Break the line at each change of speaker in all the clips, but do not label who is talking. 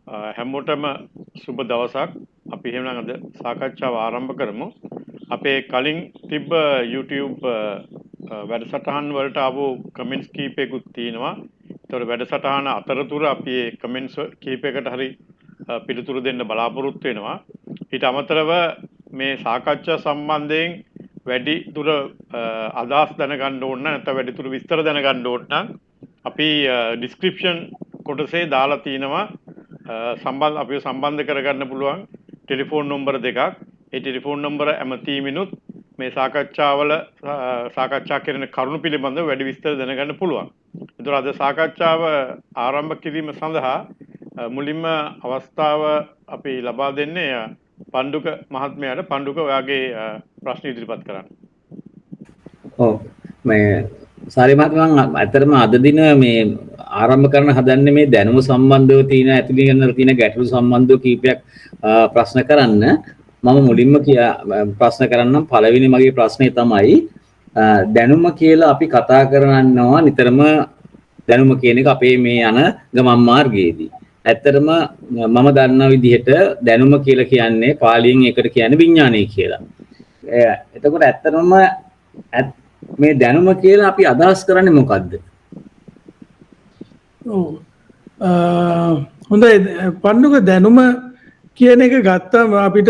හැමෝටම සුබ දවසක්. අපි එහෙමනම් අද සාකච්ඡාව ආරම්භ කරමු. අපේ කලින් තිබ්බ YouTube වැඩසටහන් වලට ආපු කමෙන්ට්ස් කීපයකුත් තියෙනවා. ඒතකොට වැඩසටහන අතරතුර අපි මේ කමෙන්ට්ස් කීපයකට හරි පිළිතුරු දෙන්න බලාපොරොත්තු වෙනවා. ඊට අමතරව මේ සාකච්ඡා සම්බන්ධයෙන් වැඩි දුර අදහස් දැනගන්න ඕන නැත්නම් වැඩි දුර විස්තර දැනගන්න ඕන නම් අපි ඩිස්ක්‍රිප්ෂන් කොටසේ දාලා තිනවා අපිව සම්බන්ධ කරගන්න පුළුවන් ටෙලිෆෝන් නම්බර දෙකක්. ඒ ටෙලිෆෝන් නම්බර ඇමතීමිනුත් මේ සාකච්ඡා කරන කරුණු පිළිබඳව වැඩි විස්තර දැනගන්න පුළුවන්. ඒතර අද සාකච්ඡාව ආරම්භ කිරීම සඳහා මුලින්ම අවස්ථාව අපි ලබා දෙන්නේ පණ්ඩුක මහත්මයාට. පණ්ඩුක ඔයාගේ ප්‍රශ්න ඉදිරිපත් කරන්න.
ඔව් මේ සාරි මහත්මයා ඇත්තටම අද දින මේ ආරම්භ කරන හදන්නේ මේ දැනුම සම්බන්ධව තියෙන ඇතුළේ තියෙන ගැටලු සම්බන්ධව කීපයක් ප්‍රශ්න කරන්න. මම මුලින්ම ප්‍රශ්න කරන්නම්. පළවෙනි මගේ ප්‍රශ්නේ තමයි දැනුම කියලා අපි කතා කරනවා නිතරම දැනුම කියන එක අපේ මේ යන ගමන් මාර්ගයේදී. ඇත්තටම මම දන්නා විදිහට දැනුම කියලා කියන්නේ පාලියෙන් ඒකට කියන්නේ විඥානය කියලා. එතකොට ඇත්තටම මේ දැනුම කියලා අපි අදහස් කරන්නේ මොකද්ද?
හොඳයි පණ්ඩුක දැනුම කියන එක ගත්තම අපිට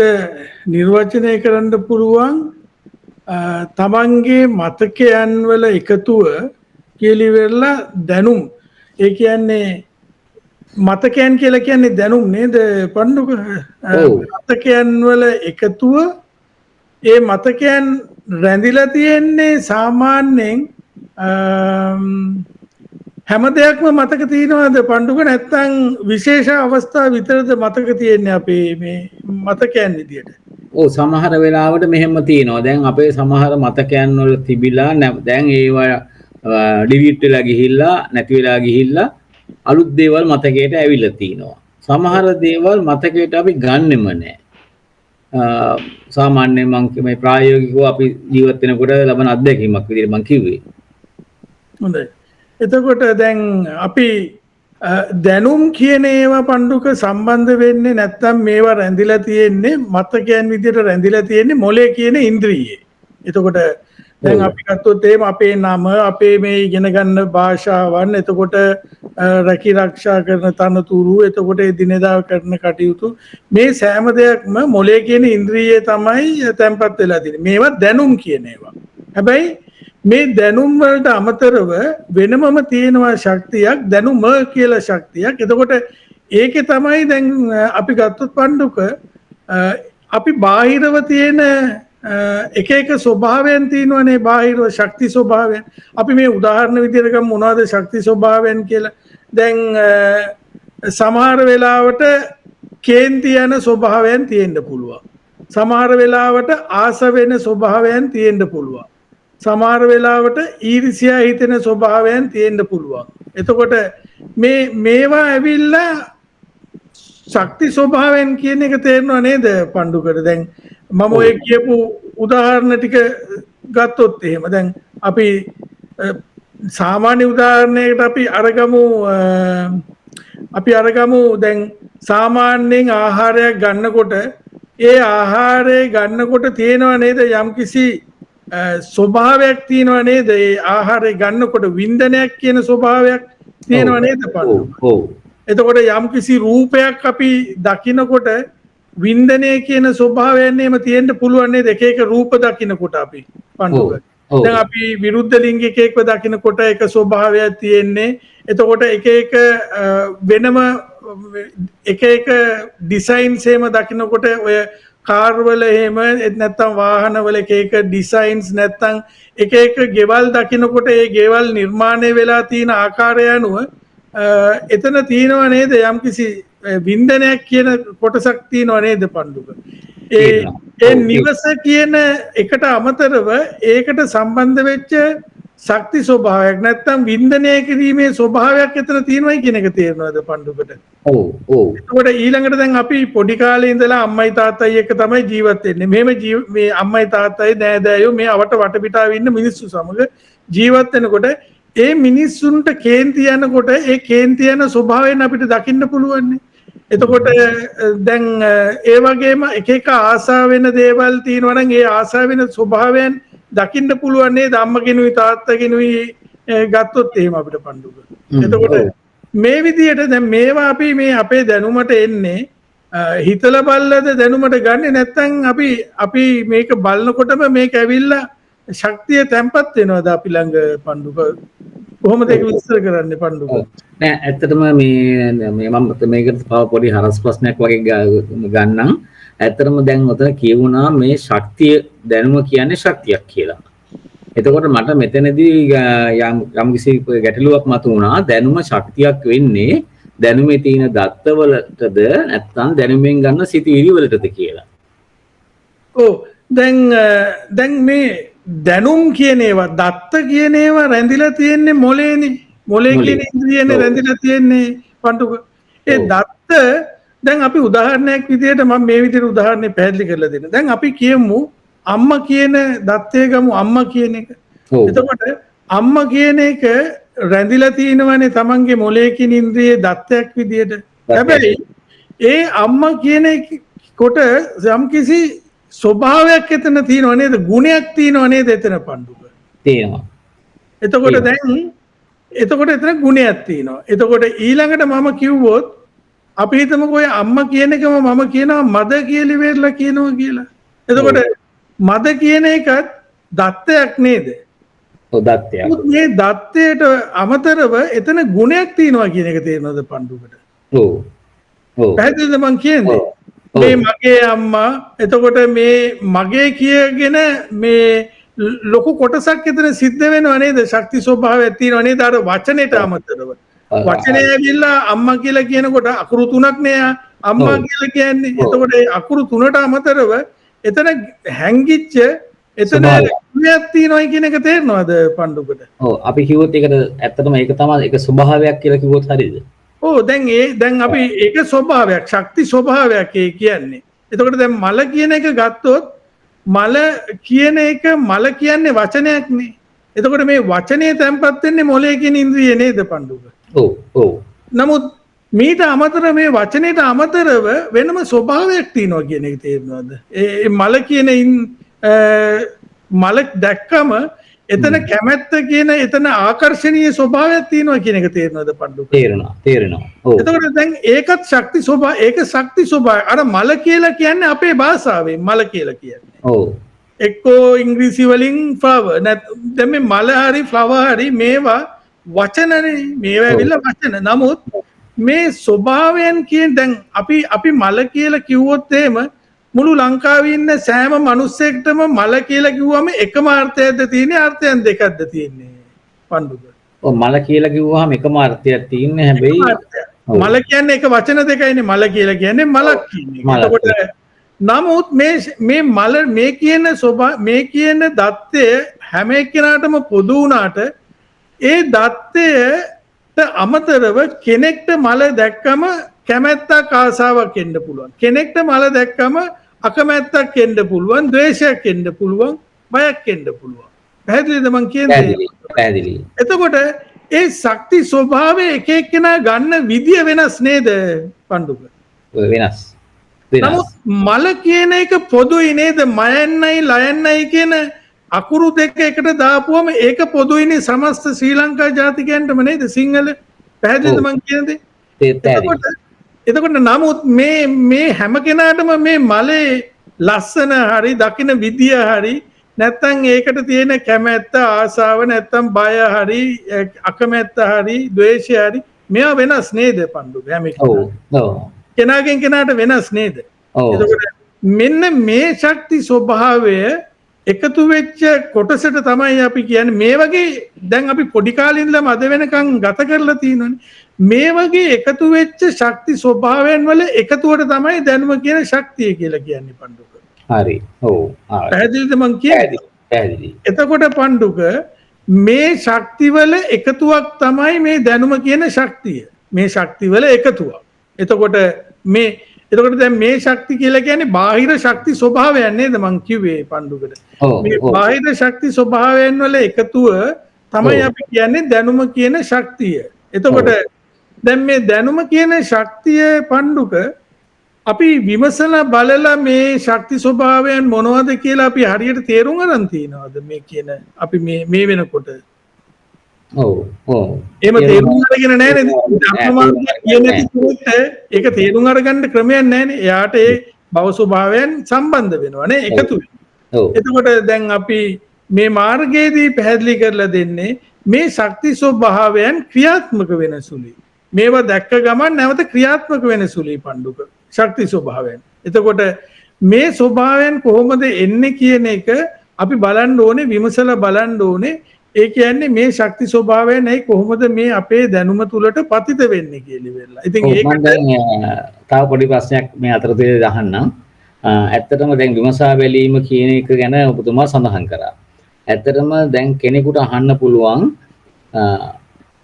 නිර්වචනය කරන්න පුළුවන් තමන්ගේ මතකයන් වල එකතුව කියලිවෙරලා දැනුම්. ඒ කියන්නේ මතකයන් කියලා කියන්නේ දැනුම් නේද පණ්ඩුක? මතකයන් වල එකතුව ඒ මතකයන් රැඳිලා තියෙන්නේ සාමාන්‍යයෙන් හැම දෙයක්ම මතක තියෙනවද පණ්ඩුක? නැත්නම් විශේෂ අවස්ථා විතරද මතක තියෙන්නේ අපේ මේ මතකයන් විදියට?
ඔව් සමහර වෙලාවට මෙහෙම තියෙනවා. දැන් අපේ සමහර මතකයන් වල තිබිලා දැන් ඒවා ඩිලීට් වෙලා ගිහිල්ලා නැති වෙලා ගිහිල්ලා අලුත් දේවල් මතකයට ඇවිල්ලා තිනවා. සමහර දේවල් මතකයට අපි ගන්නෙම නැහැ. සාමාන්‍යයෙන් මම මේ ප්‍රායෝගිකව අපි ජීවත් වෙනකොට ලබන අත්දැකීමක් විදිහට මම කිව්වේ.
හොඳයි. එතකොට දැන් අපි දැනුම් කියන ඒවා පණ්ඩුක සම්බන්ධ වෙන්නේ නැත්තම් මේවා රැඳිලා තියෙන්නේ මතකයන් විදිහට රැඳිලා තියෙන්නේ මොලේ කියන ඉන්ද්‍රියේ. එතකොට දැන් අපි ගත්තොත් එහෙම අපේ නම අපේ මේ ඉගෙන ගන්න භාෂාවන් එතකොට රැකී ආරක්ෂා කරන තනතුරු එතකොට එදිනෙදා කරන කටයුතු මේ සෑම දෙයක්ම මොලේ කියන ඉන්ද්‍රියේ තමයි තැන්පත් වෙලා තියෙන්නේ. මේවා දැනුම් කියන ඒවා. හැබැයි මේ දැනුම් වලට අමතරව වෙනමම තියෙනවා ශක්තියක් දැනුම කියලා ශක්තියක්. එතකොට ඒකේ තමයි දැන් අපි ගත්තොත් පණ්ඩුක අපි බාහිරව තියෙන එක එක ස්වභාවයන් තියෙනවානේ බාහිරව ශක්ති ස්වභාවයන්. අපි මේ උදාහරණ විදිහට ගමු මොනවද ශක්ති ස්වභාවයන් කියලා. දැන් සමහර වෙලාවට කේන්ති යන ස්වභාවයන් තියෙන්න පුළුවන්. සමහර වෙලාවට ආස වෙන ස්වභාවයන් තියෙන්න පුළුවන්. සමහර වෙලාවට ඊර්ෂ්‍යා හිතෙන ස්වභාවයන් තියෙන්න පුළුවන්. එතකොට මේවා ඇවිල්ලා ශක්ති ස්වභාවයන් කියන එක තේරෙනව නේද පණ්ඩුකට? දැන් මම ඔය කියපු උදාහරණ ටික ගත්තොත් එහෙම දැන් අපි සාමාන්‍ය උදාහරණයකට අපි අරගමු දැන් සාමාන්‍යයෙන් ආහාරයක් ගන්නකොට ඒ ආහාරය ගන්නකොට තියෙනව නේද යම්කිසි ස්වභාවයක් තියෙනවා නේද? ඒ ආහාරය ගන්නකොට වින්දනයක් කියන ස්වභාවයක් තියෙනවා නේද පණ්ඩුක? ඔව්. එතකොට යම්කිසි රූපයක් අපි දකිනකොට වින්දනය කියන ස්වභාවයෙන් එහෙම තියෙන්න පුළුවන් නේද? එක එක රූප දකිනකොට අපි පණ්ඩුක. දැන් අපි විරුද්ධ ලිංගිකයෙක්ව දකිනකොට එක ස්වභාවයක් තියෙන්නේ. එතකොට එක එක වෙනම එක එක ඩිසයින්ස් එහෙම දකිනකොට ඔය කාර් වල එහෙම නැත්නම් වාහන වල එක එක ඩිසයින්ස් නැත්නම් එක එක ගෙවල් දකිනකොට ඒ ගෙවල් නිර්මාණය වෙලා තියෙන ආකාරය අනුව එතන තියෙනව නේද යම්කිසි වින්දනයක් කියන කොටසක් තියෙනව නේද පණ්ඩුක? ඒ නිවස කියන එකට අමතරව ඒකට සම්බන්ධ වෙච්ච ශක්ති ස්වභාවයක් නැත්නම් වින්දනය කිරීමේ ස්වභාවයක් එතන තියෙනවයි කියන එක තේරෙනවද පණ්ඩුකට? ඔව් ඔව්. එතකොට ඊළඟට දැන් අපි පොඩි කාලේ ඉඳලා අම්මයි තාත්තයි එක්ක තමයි ජීවත් වෙන්නේ. මේ අම්මයි තාත්තයි නෑදෑයෝ මේ අවට වටපිටාවේ ඉන්න මිනිස්සු සමග ජීවත් වෙනකොට ඒ මිනිස්සුන්ට කේන්ති යනකොට ඒ කේන්ති යන ස්වභාවයෙන් අපිට දකින්න පුළුවන්. එතකොට දැන් ඒ වගේම එක එක ආසා වෙන දේවල් තියෙනවා නම් ඒ ආසා වෙන ස්වභාවයන් දකින්න පුළුවන් නේද අම්මගෙනුයි තාත්තගෙනුයි ගත්තොත් එහෙම අපිට පණ්ඩුක. එතකොට මේ විදිහට දැන් මේවා අපි මේ අපේ දැනුමට එන්නේ හිතලා බලලාද දැනුමට ගන්නෙ නැත්නම් අපි මේක බලනකොටම මේක ඇවිල්ලා ශක්තිය තැම්පත් වෙනවද අපි ළඟ පණ්ඩුක? කොහොමද ඒක විස්තර කරන්නේ පණ්ඩුක?
නෑ ඇත්තටම මේ මම මේකට තව පොඩි හරස් ප්‍රශ්නයක් වගේ ගන්නම්. ඇත්තටම දැන් ඔතන කියවුණා මේ ශක්තිය දැනුම කියන්නේ ශක්තියක් කියලා. එතකොට මට මෙතනදී යම් කිසි ගැටලුවක් මතුවුණා. දැනුම ශක්තියක් වෙන්නේ දැනුමේ තියෙන දත්තවලටද නැත්නම් දැනුමෙන් ගන්න සිතිවිලි වලටද කියලා.
ඔව් දැන් මේ දැනුම් කියන ඒවා දත්ත කියන ඒවා රැඳිලා තියෙන්නේ මොලේනේ. මොලේ කියන ඉන්ද්‍රියනේ රැඳිලා තියෙන්නේ පණ්ඩුක. ඒ දත්ත දැන් අපි උදාහරණයක් විදිහට මම මේ විදිහට උදාහරණයක් පැහැදිලි කරලා දෙන්න. දැන් අපි කියමු අම්මා කියන දත්තය ගමු අම්මා කියන එක. එතකොට අම්මා කියන එක රැඳිලා තියෙනවනේ තමන්ගේ මොලේ කියන ඉන්ද්‍රියේ දත්තයක් විදිහට. හැබැයි ඒ අම්මා කියන කොට යම්කිසි ස්වභාවයක් එතන තියෙනව නේද? ගුණයක් තියෙනව නේද එතන පණ්ඩුක?
තියෙනවා.
එතකොට එතන ගුණයක් තියෙනවා. එතකොට ඊළඟට මම කිව්වොත් අපි හිතමුකෝ ඔය අම්මා කියන එකම මම කියනවා මද කියලා ඉවරලා කියනවා කියලා. එතකොට මද කියන එකත් දත්තයක් නේද?
ඔව් දත්තයක්.
මේ දත්තයට අමතරව එතන ගුණයක් තියෙනවා කියන එක තේරෙනවද පණ්ඩුකට?
ඔව්. ඔව්.
පැහැදිලිද මං කියන්නේ? මේ මගේ අම්මා එතකොට මේ මගේ කියගෙන මේ ලොකු කොටසක් එතන සිද්ධ වෙනව නේද? ශක්ති ස්වභාවයක් තියෙනව නේද? අර වචනෙට අමතරව. වචනේ ඇවිල්ලා අම්මා කියලා කියනකොට අකුරු තුනක් නේ අම්මා කියලා කියන්නේ. එතකොට ඒ අකුරු තුනට අමතරව එතන හැංගිච්ච එතන ගුණයක් තියෙනවා කියන එක තේරෙනවද පණ්ඩුකට?
ඔව් අපි කිව්වොත් ඒකට ඇත්තටම ඒක තමයි ඒක ස්වභාවයක් කියලා කිව්වොත් හරියද?
ඔව් දැන් අපි ඒක ස්වභාවයක් ශක්ති ස්වභාවයක් ඒ කියන්නේ. එතකොට දැන් මල කියන එක ගත්තොත් මල කියන්නේ වචනයක් නේ. එතකොට මේ වචනේ තැම්පත් වෙන්නේ මොලේ කියන ඉන්ද්‍රිය නේද පණ්ඩුක?
ඔව් ඔව්.
නමුත් මීට අමතර මේ වචනයට අමතරව වෙනම ස්වභාවයක් තියෙනවා කියන එක තේරෙනවද? ඒ මල කියන මල දැක්කම එතන කැමැත්ත කියන එතන ආකර්ශනීය ස්වභාවයක් තියෙනවා කියන එක තේරෙනවද පණ්ඩුක?
තේරෙනවා. ඔව්.
එතකොට දැන් ඒකත් ශක්ති ස්වභාවය ඒක ශක්ති ස්වභාවය. අර මල කියලා කියන්නේ අපේ භාෂාවෙන් මල කියලා කියන්නේ.
ඔව්.
එක්කෝ ඉංග්‍රීසි වලින් ෆ්ලවර් දැන් මේ මල හරි ෆ්ලවර් හරි මේවා වචනනේ මේවා ඇවිල්ලා වචන. නමුත් මේ ස්වභාවයන් කියන දැන් අපි මල කියලා කිව්වොත් එහෙම මුළු ලංකාවේ ඉන්න සෑම මිනිස්සෙක්ටම මල කියලා කිව්වම එකම අර්ථයක්ද තියෙන්නේ අර්ථයන් දෙකක්ද තියෙන්නේ පණ්ඩුක?
ඔව් මල කියලා කිව්වහම එකම අර්ථයක් තියෙන්නේ හැබැයි
මල කියන්නේ එක වචන දෙකයිනේ මල කියලා කියන්නේ මලක් කියන්නේ. එතකොට නමුත් මේ මල මේ කියන දත්තය හැම එක්කෙනාටම පොදු වුණාට ඒ දත්තයට අමතරව කෙනෙක්ට මල දැක්කම කැමැත්තක් ආසාවක් එන්න පුළුවන්. කෙනෙක්ට මල දැක්කම අකමැත්තක් එන්න පුළුවන්, ද්වේෂයක් එන්න පුළුවන්, බයක් එන්න පුළුවන්. පැහැදිලිද මං කියන්නේ?
පැහැදිලි.
එතකොට ඒ ශක්ති ස්වභාවය එක එක්කෙනා ගන්න විදිය වෙනස් නේද පණ්ඩුක?
වෙනස්.
නමුත් මල කියන එක පොදුයි නේද? මයන්නයි ලයන්නයි කියන අකුරු දෙක එකට දාපුවම ඒක පොදුයිනේ සමස්ත ශ්‍රී ලංකා ජාතිකයන්ටම නේද? සිංහල පැහැදිලිද මං කියන්නේ? එතකොට නමුත් මේ හැම කෙනාටම මේ මලේ ලස්සන හරි දකින්න විදිය හරි නැත්තම් ඒකට තියෙන කැමැත්ත ආසාව නැත්තම් බය හරි අකමැත්ත හරි ද්වේෂය හරි මේවා වෙනස් නේද පණ්ඩුක හැම කෙනාගෙන් කෙනාට වෙනස් නේද? එතකොට මෙන්න මේ ශක්ති ස්වභාවය එකතු වෙච්ච කොටසට තමයි අපි කියන්නේ මේ වගේ දැන් අපි පොඩි කාලේ ඉඳලම අද වෙනකන් ගත කරලා තියෙනවනේ. මේ වගේ එකතු වෙච්ච ශක්ති ස්වභාවයන් වල එකතුවට තමයි දැනුම කියන ශක්තිය කියලා කියන්නේ පණ්ඩුක.
හරි. ඔව්.
පැහැදිලිද මං කියන්නේ?
පැහැදිලි.
එතකොට පණ්ඩුක මේ ශක්තිවල එකතුවක් තමයි මේ දැනුම කියන ශක්තිය. මේ ශක්තිවල එකතුවක්. එතකොට දැන් මේ ශක්ති කියලා කියන්නේ බාහිර ශක්ති ස්වභාවයන් නේද මං කිව්වේ පණ්ඩුකට. මේ බාහිර ශක්ති ස්වභාවයන් වල එකතුව තමයි අපි කියන්නේ දැනුම කියන ශක්තිය. එතකොට දැන් මේ දැනුම කියන ශක්තිය පණ්ඩුක අපි විමසලා බලලා මේ ශක්ති ස්වභාවයන් මොනවද කියලා අපි හරියට තේරුම් ගන්න තියනවාද මේ කියන අපි මේ වෙනකොට
ඔව් ඔව්
එහෙම තේරුම් අරගෙන නැහැ නේද ධර්මමාර්ගය කියන එක තේරුම් අරගන්න ක්‍රමයක් නැහැ නේ එයාට ඒ භව ස්වභාවයන් සම්බන්ධ වෙනවා නේ එකතු වෙනවා එතකොට දැන් අපි මේ මාර්ගයේදී පැහැදිලි කරලා දෙන්නේ මේ ශක්ති ස්වභාවයන් ක්‍රියාත්මක වෙන සුළුයි මේවා දැක්ක ගමන් නැවත ක්‍රියාත්මක වෙන සුළුයි පණ්ඩුක ශක්ති ස්වභාවයන්. එතකොට මේ ස්වභාවයන් කොහොමද එන්නේ කියන එක අපි බලන්න ඕනේ විමසලා බලන්න ඕනේ. ඒ කියන්නේ මේ ශක්ති ස්වභාවයන් ඇයි කොහොමද මේ අපේ දැනුම තුලට පතිත වෙන්නේ කියලා වෙලා. ඉතින්
ඒක තව පොඩි ප්‍රශ්නයක් මේ අතරතුරේ අහන්නම්. ඇත්තටම දැන් විමසා බැලීම කියන එක ගැන ඔබතුමා සඳහන් කරා. ඇත්තටම දැන් කෙනෙකුට අහන්න පුළුවන්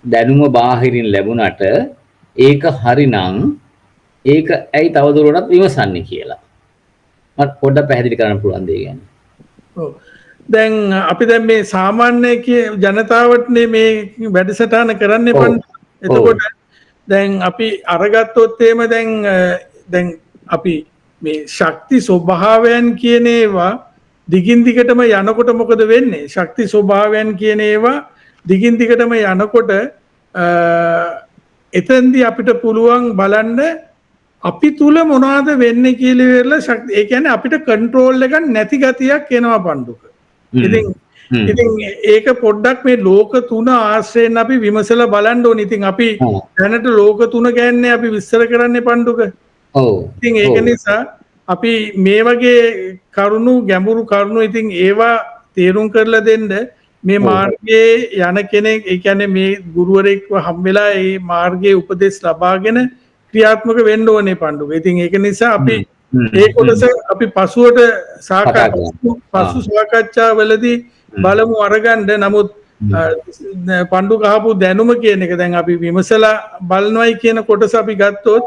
දැනුම බාහිරින් ලැබුණට ඒක හරිනම් ඒක ඇයි තවදුරටත් විමසන්නේ කියලා. මට පොඩ්ඩක් පැහැදිලි කරන්න පුළුවන් දෙයක් ගැන.
ඔව්. දැන් අපි දැන් මේ සාමාන්‍ය ජනතාවටනේ මේ වැඩසටහන කරන්නේ පන්. එතකොට දැන් අපි අරගත්තොත් එහෙම දැන් අපි මේ ශක්ති ස්වභාවයන් කියන ඒවා දිගින් දිගටම යනකොට මොකද වෙන්නේ? ශක්ති ස්වභාවයන් කියන ඒවා දිගින් දිගටම යනකොට එතෙන්දී අපිට පුළුවන් බලන්න අපි තුල මොනවද වෙන්නේ කියලා ඉවරලා ඒ කියන්නේ අපිට කන්ට්‍රෝල් එකක් නැති ගතියක් එනවා පණ්ඩුක. ඉතින් ඒක පොඩ්ඩක් මේ ලෝක තුන ආශ්‍රයෙන් අපි විමසලා බලන්න ඕනේ. ඉතින් අපි දැනට ලෝක තුන කියන්නේ අපි විස්තර කරන්නේ පණ්ඩුක.
ඔව්.
ඉතින් ඒක නිසා අපි මේ වගේ කරුණු ගැඹුරු කරුණු ඉතින් ඒවා තේරුම් කරලා දෙන්න මේ මාර්ගයේ යන කෙනෙක් ඒ කියන්නේ මේ ගුරුවරයෙක්ව හම්බෙලා ඒ මාර්ගයේ උපදෙස් ලබාගෙන ක්‍රියාත්මක වෙන්න ඕනේ පණ්ඩුක. ඉතින් ඒක නිසා අපි ඒ කොටස අපි පසුවට සාකච්ඡාවලදී බලමු අරගන්න. නමුත් පණ්ඩුක අහපු දැනුම කියන එක දැන් අපි විමසලා බලනවයි කියන කොටස අපි ගත්තොත්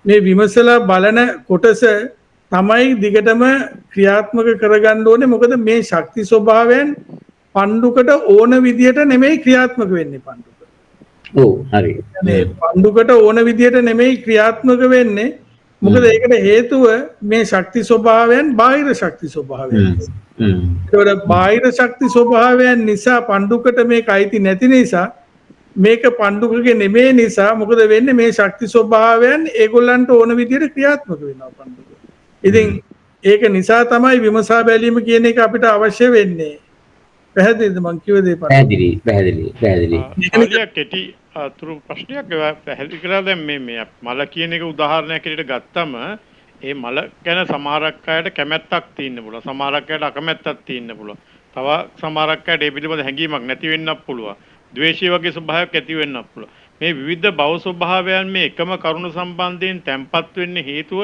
මේ විමසලා බලන කොටස තමයි දිගටම ක්‍රියාත්මක කරගන්න ඕනේ. මොකද මේ ශක්ති ස්වභාවයන් පණ්ඩුකට ඕන විදියට නෙමෙයි ක්‍රියාත්මක වෙන්නේ පණ්ඩුක.
ඔව් හරි.
පණ්ඩුකට ඕන විදියට නෙමෙයි ක්‍රියාත්මක වෙන්නේ. මොකද ඒකට හේතුව මේ ශක්ති ස්වභාවයන් බාහිර ශක්ති ස්වභාවයන්. ඒකට බාහිර ශක්ති ස්වභාවයන් නිසා පණ්ඩුකට මේක අයිති නැති නිසා මේක පණ්ඩුකගේ නෙමෙයි නිසා මොකද වෙන්නේ මේ ශක්ති ස්වභාවයන් ඒගොල්ලන්ට ඕන විදියට ක්‍රියාත්මක වෙනවා පණ්ඩුක. ඉතින් ඒක නිසා තමයි විමසා බැලීම කියන එක අපිට අවශ්‍ය වෙන්නේ. පැහැදිලිද මං කිව්ව දේ
පැහැදිලි.
කෙටි අතුරු ප්‍රශ්නයක් පැහැදිලි කරලා දැන් මේ මල කියන එක උදාහරණයක් විදිහට ගත්තම ඒ මල ගැන සමහරක් අයට කැමැත්තක් තියෙන්න පුළුවන්. සමහරක් අයට අකමැත්තක් තියෙන්න පුළුවන්. තව සමහරක් අයට ඒ පිළිබඳ හැඟීමක් නැති වෙන්නත් පුළුවන්. ද්වේෂය වගේ ස්වභාවයක් ඇති වෙන්නත් පුළුවන්. මේ විවිධ භව ස්වභාවයන් මේ එකම කරුණ සම්බන්ධයෙන් තැම්පත් වෙන්න හේතුව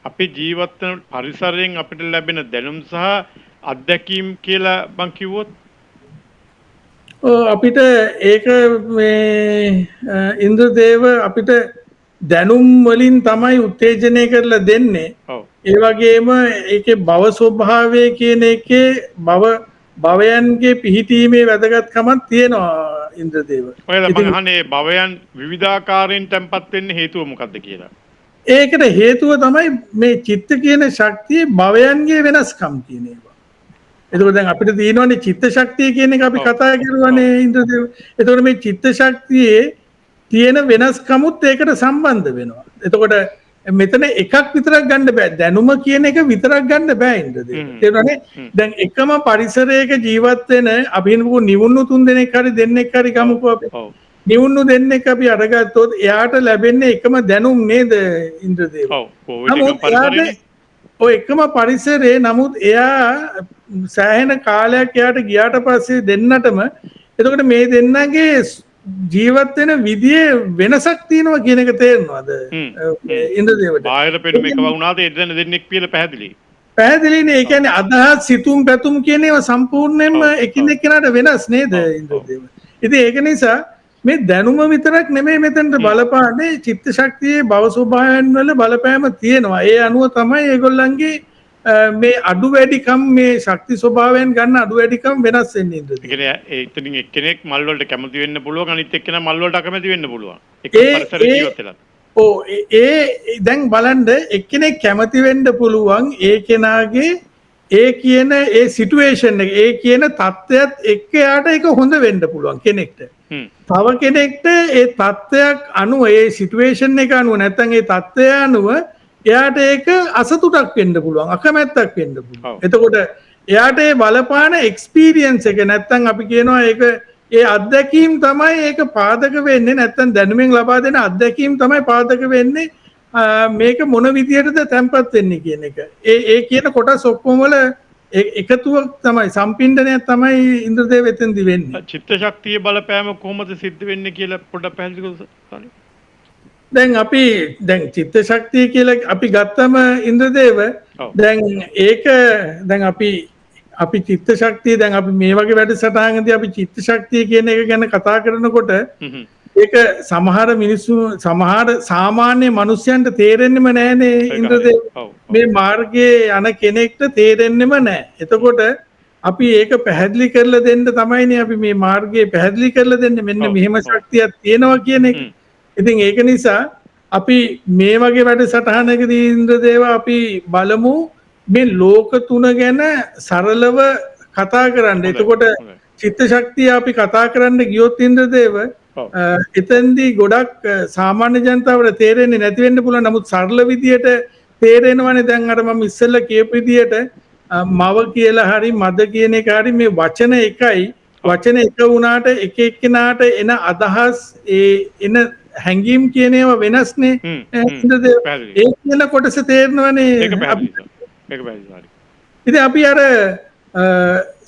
අපි ජීවත් වෙන පරිසරයෙන් අපිට ලැබෙන දැනුම් සහ අත්දැකීම් කියලා මං කිව්වොත්
අපිට ඒක මේ ඉන්ද්‍රදේව අපිට දැනුම් වලින් තමයි උත්තේජනය කරලා දෙන්නේ. ඒ වගේම ඒකේ භව ස්වභාවය කියන එකේ භවයන්ගේ පිහිටීමේ වැදගත්කමක් තියෙනවා ඉන්ද්‍රදේව.
ඔයලා මම අහන්නේ භවයන් විවිධාකාරයෙන් තැම්පත් වෙන්න හේතුව මොකක්ද කියලා.
ඒකට හේතුව තමයි මේ චිත්ත කියන ශක්තිය භවයන්ගේ වෙනස්කම් කියන ඒවා. එතකොට දැන් අපිට තියෙනවානේ චිත්ත ශක්තිය කියන එක අපි කතා කරුවානේ ඉන්ද්‍රදේව. එතකොට මේ චිත්ත ශක්තියේ තියෙන වෙනස්කමුත් ඒකට සම්බන්ධ වෙනවා. එතකොට මෙතන එකක් විතරක් ගන්න බෑ. දැනුම කියන එක විතරක් ගන්න බෑ ඉන්ද්‍රදේව. තේරුණානේ? දැන් එකම පරිසරයක ජීවත් වෙන අපි හිතමු නිවුණු 3 දෙනෙක් හරි දෙන්නෙක් හරි ගමුකෝ අපි. නිවුණු දෙන්නෙක් අපි අරගත්තොත් එයාට ලැබෙන්නේ එකම දැනුම් නේද ඉන්ද්‍රදේව? ඔය එකම පරිසරේ නමුත් එයා සෑහෙන කාලයක් එයාට ගියාට පස්සේ දෙන්නටම එතකොට මේ දෙන්නගේ ජීවත් වෙන විදියේ වෙනසක් තියෙනවා කියන එක තේරෙනවද ඉන්ද්‍රදේවට?
බාහිර පෙනුම එක වුණාද එදෙන දෙන්නෙක් කියලා පැහැදිලි.
පැහැදිලිනේ. ඒ කියන්නේ අදහස් සිතුම් පැතුම් කියන ඒවා සම්පූර්ණයෙන්ම එකිනෙක කෙනාට වෙනස් නේද ඉන්ද්‍රදේව? ඉතින් ඒක නිසා මේ දැනුම විතරක් නෙමෙයි මෙතනට බලපාන්නේ චිත්ත ශක්තියේ භව ස්වභාවයන් වල බලපෑම තියෙනවා. ඒ අනුව තමයි ඒගොල්ලන්ගේ මේ අඩු වැඩිකම් මේ ශක්ති ස්වභාවයෙන් ගන්න අඩු වැඩිකම් වෙනස් වෙන්නේ
ඒ කියන්නේ එතනින් එක්කෙනෙක් මල් වලට කැමති වෙන්න පුළුවන් අනිත් එක්කෙනා මල් වලට අකමැති වෙන්න පුළුවන්. එක පරිසර ජීවත් වෙලා.
ඕ ඒ දැන් බලන්න එක්කෙනෙක් කැමති වෙන්න පුළුවන් ඒ කෙනාගේ ඒ කියන ඒ සිටුේෂන් එක ඒ කියන තත්ත්වයක් එක්ක යාට ඒක හොඳ වෙන්න පුළුවන් කෙනෙක්ට. තව කෙනෙක්ට ඒ තත්ත්වයක් අනුව ඒ සිටුේෂන් එක අනුව නැත්නම් ඒ තත්ත්වය අනුව එයාට ඒක අසතුටක් වෙන්න පුළුවන් අකමැත්තක් වෙන්න පුළුවන්. එතකොට එයාට ඒ බලපාන එක්ස්පීරියන්ස් එක නැත්නම් අපි කියනවා ඒක ඒ අත්දැකීම් තමයි ඒක පාදක වෙන්නේ නැත්නම් දැනුමින් ලබා දෙන අත්දැකීම් තමයි පාදක වෙන්නේ මේක මොන විදියටද තැම්පත් වෙන්නේ කියන එක. ඒ කියන කොටස් ඔක්කොම වල එකතුවක් තමයි සම්පින්ඩනයක් තමයි ඉන්ද්‍රදේව එතෙන්දි වෙන්නේ.
චිත්ත ශක්තිය බලපෑම කොහොමද සිද්ධ වෙන්නේ කියලා පොඩ්ඩක් පැහැදිලි කරන්න.
දැන් චිත්ත ශක්තිය කියලා අපි ගත්තම ඉන්ද්‍රදේව දැන් ඒක දැන් අපි චිත්ත ශක්තිය දැන් අපි මේ වගේ වැඩසටහනකදී අපි චිත්ත ශක්තිය කියන එක ගැන කතා කරනකොට ඒක සමහර මිනිස්සු සමහර සාමාන්‍ය මිනිස්යන්ට තේරෙන්නෙම නැහැනේ ඉන්ද්‍රදේව. මේ මාර්ගයේ යන කෙනෙක්ට තේරෙන්නෙම නැහැ. එතකොට අපි ඒක පැහැදිලි කරලා දෙන්න තමයිනේ අපි මේ මාර්ගයේ පැහැදිලි කරලා දෙන්නේ මෙන්න මෙහෙම ශක්තියක් තියෙනවා කියන එක. ඉතින් ඒක නිසා අපි මේ වගේ වැඩසටහනකදී ඉන්ද්‍රදේව අපි බලමු මේ ලෝක තුන ගැන සරලව කතා කරන්න. එතකොට චිත්ත ශක්තිය අපි කතා කරන්න ගියොත් ඉන්ද්‍රදේව එතෙන්දී ගොඩක් සාමාන්‍ය ජනතාවට තේරෙන්නේ නැති වෙන්න පුළුවන්. නමුත් සරල විදියට තේරෙනවනේ. දැන් අර මම ඉස්සෙල්ලා කියපු විදියට මව කියලා හරි මද කියන එක හරි මේ වචන එකයි. වචන එක වුණාට එක එක්කෙනාට එන අදහස් එන හැඟීම් කියන ඒවා වෙනස්නේ. ඒ කියන කොටස තේරෙනවනේ. ඉතින් අපි අර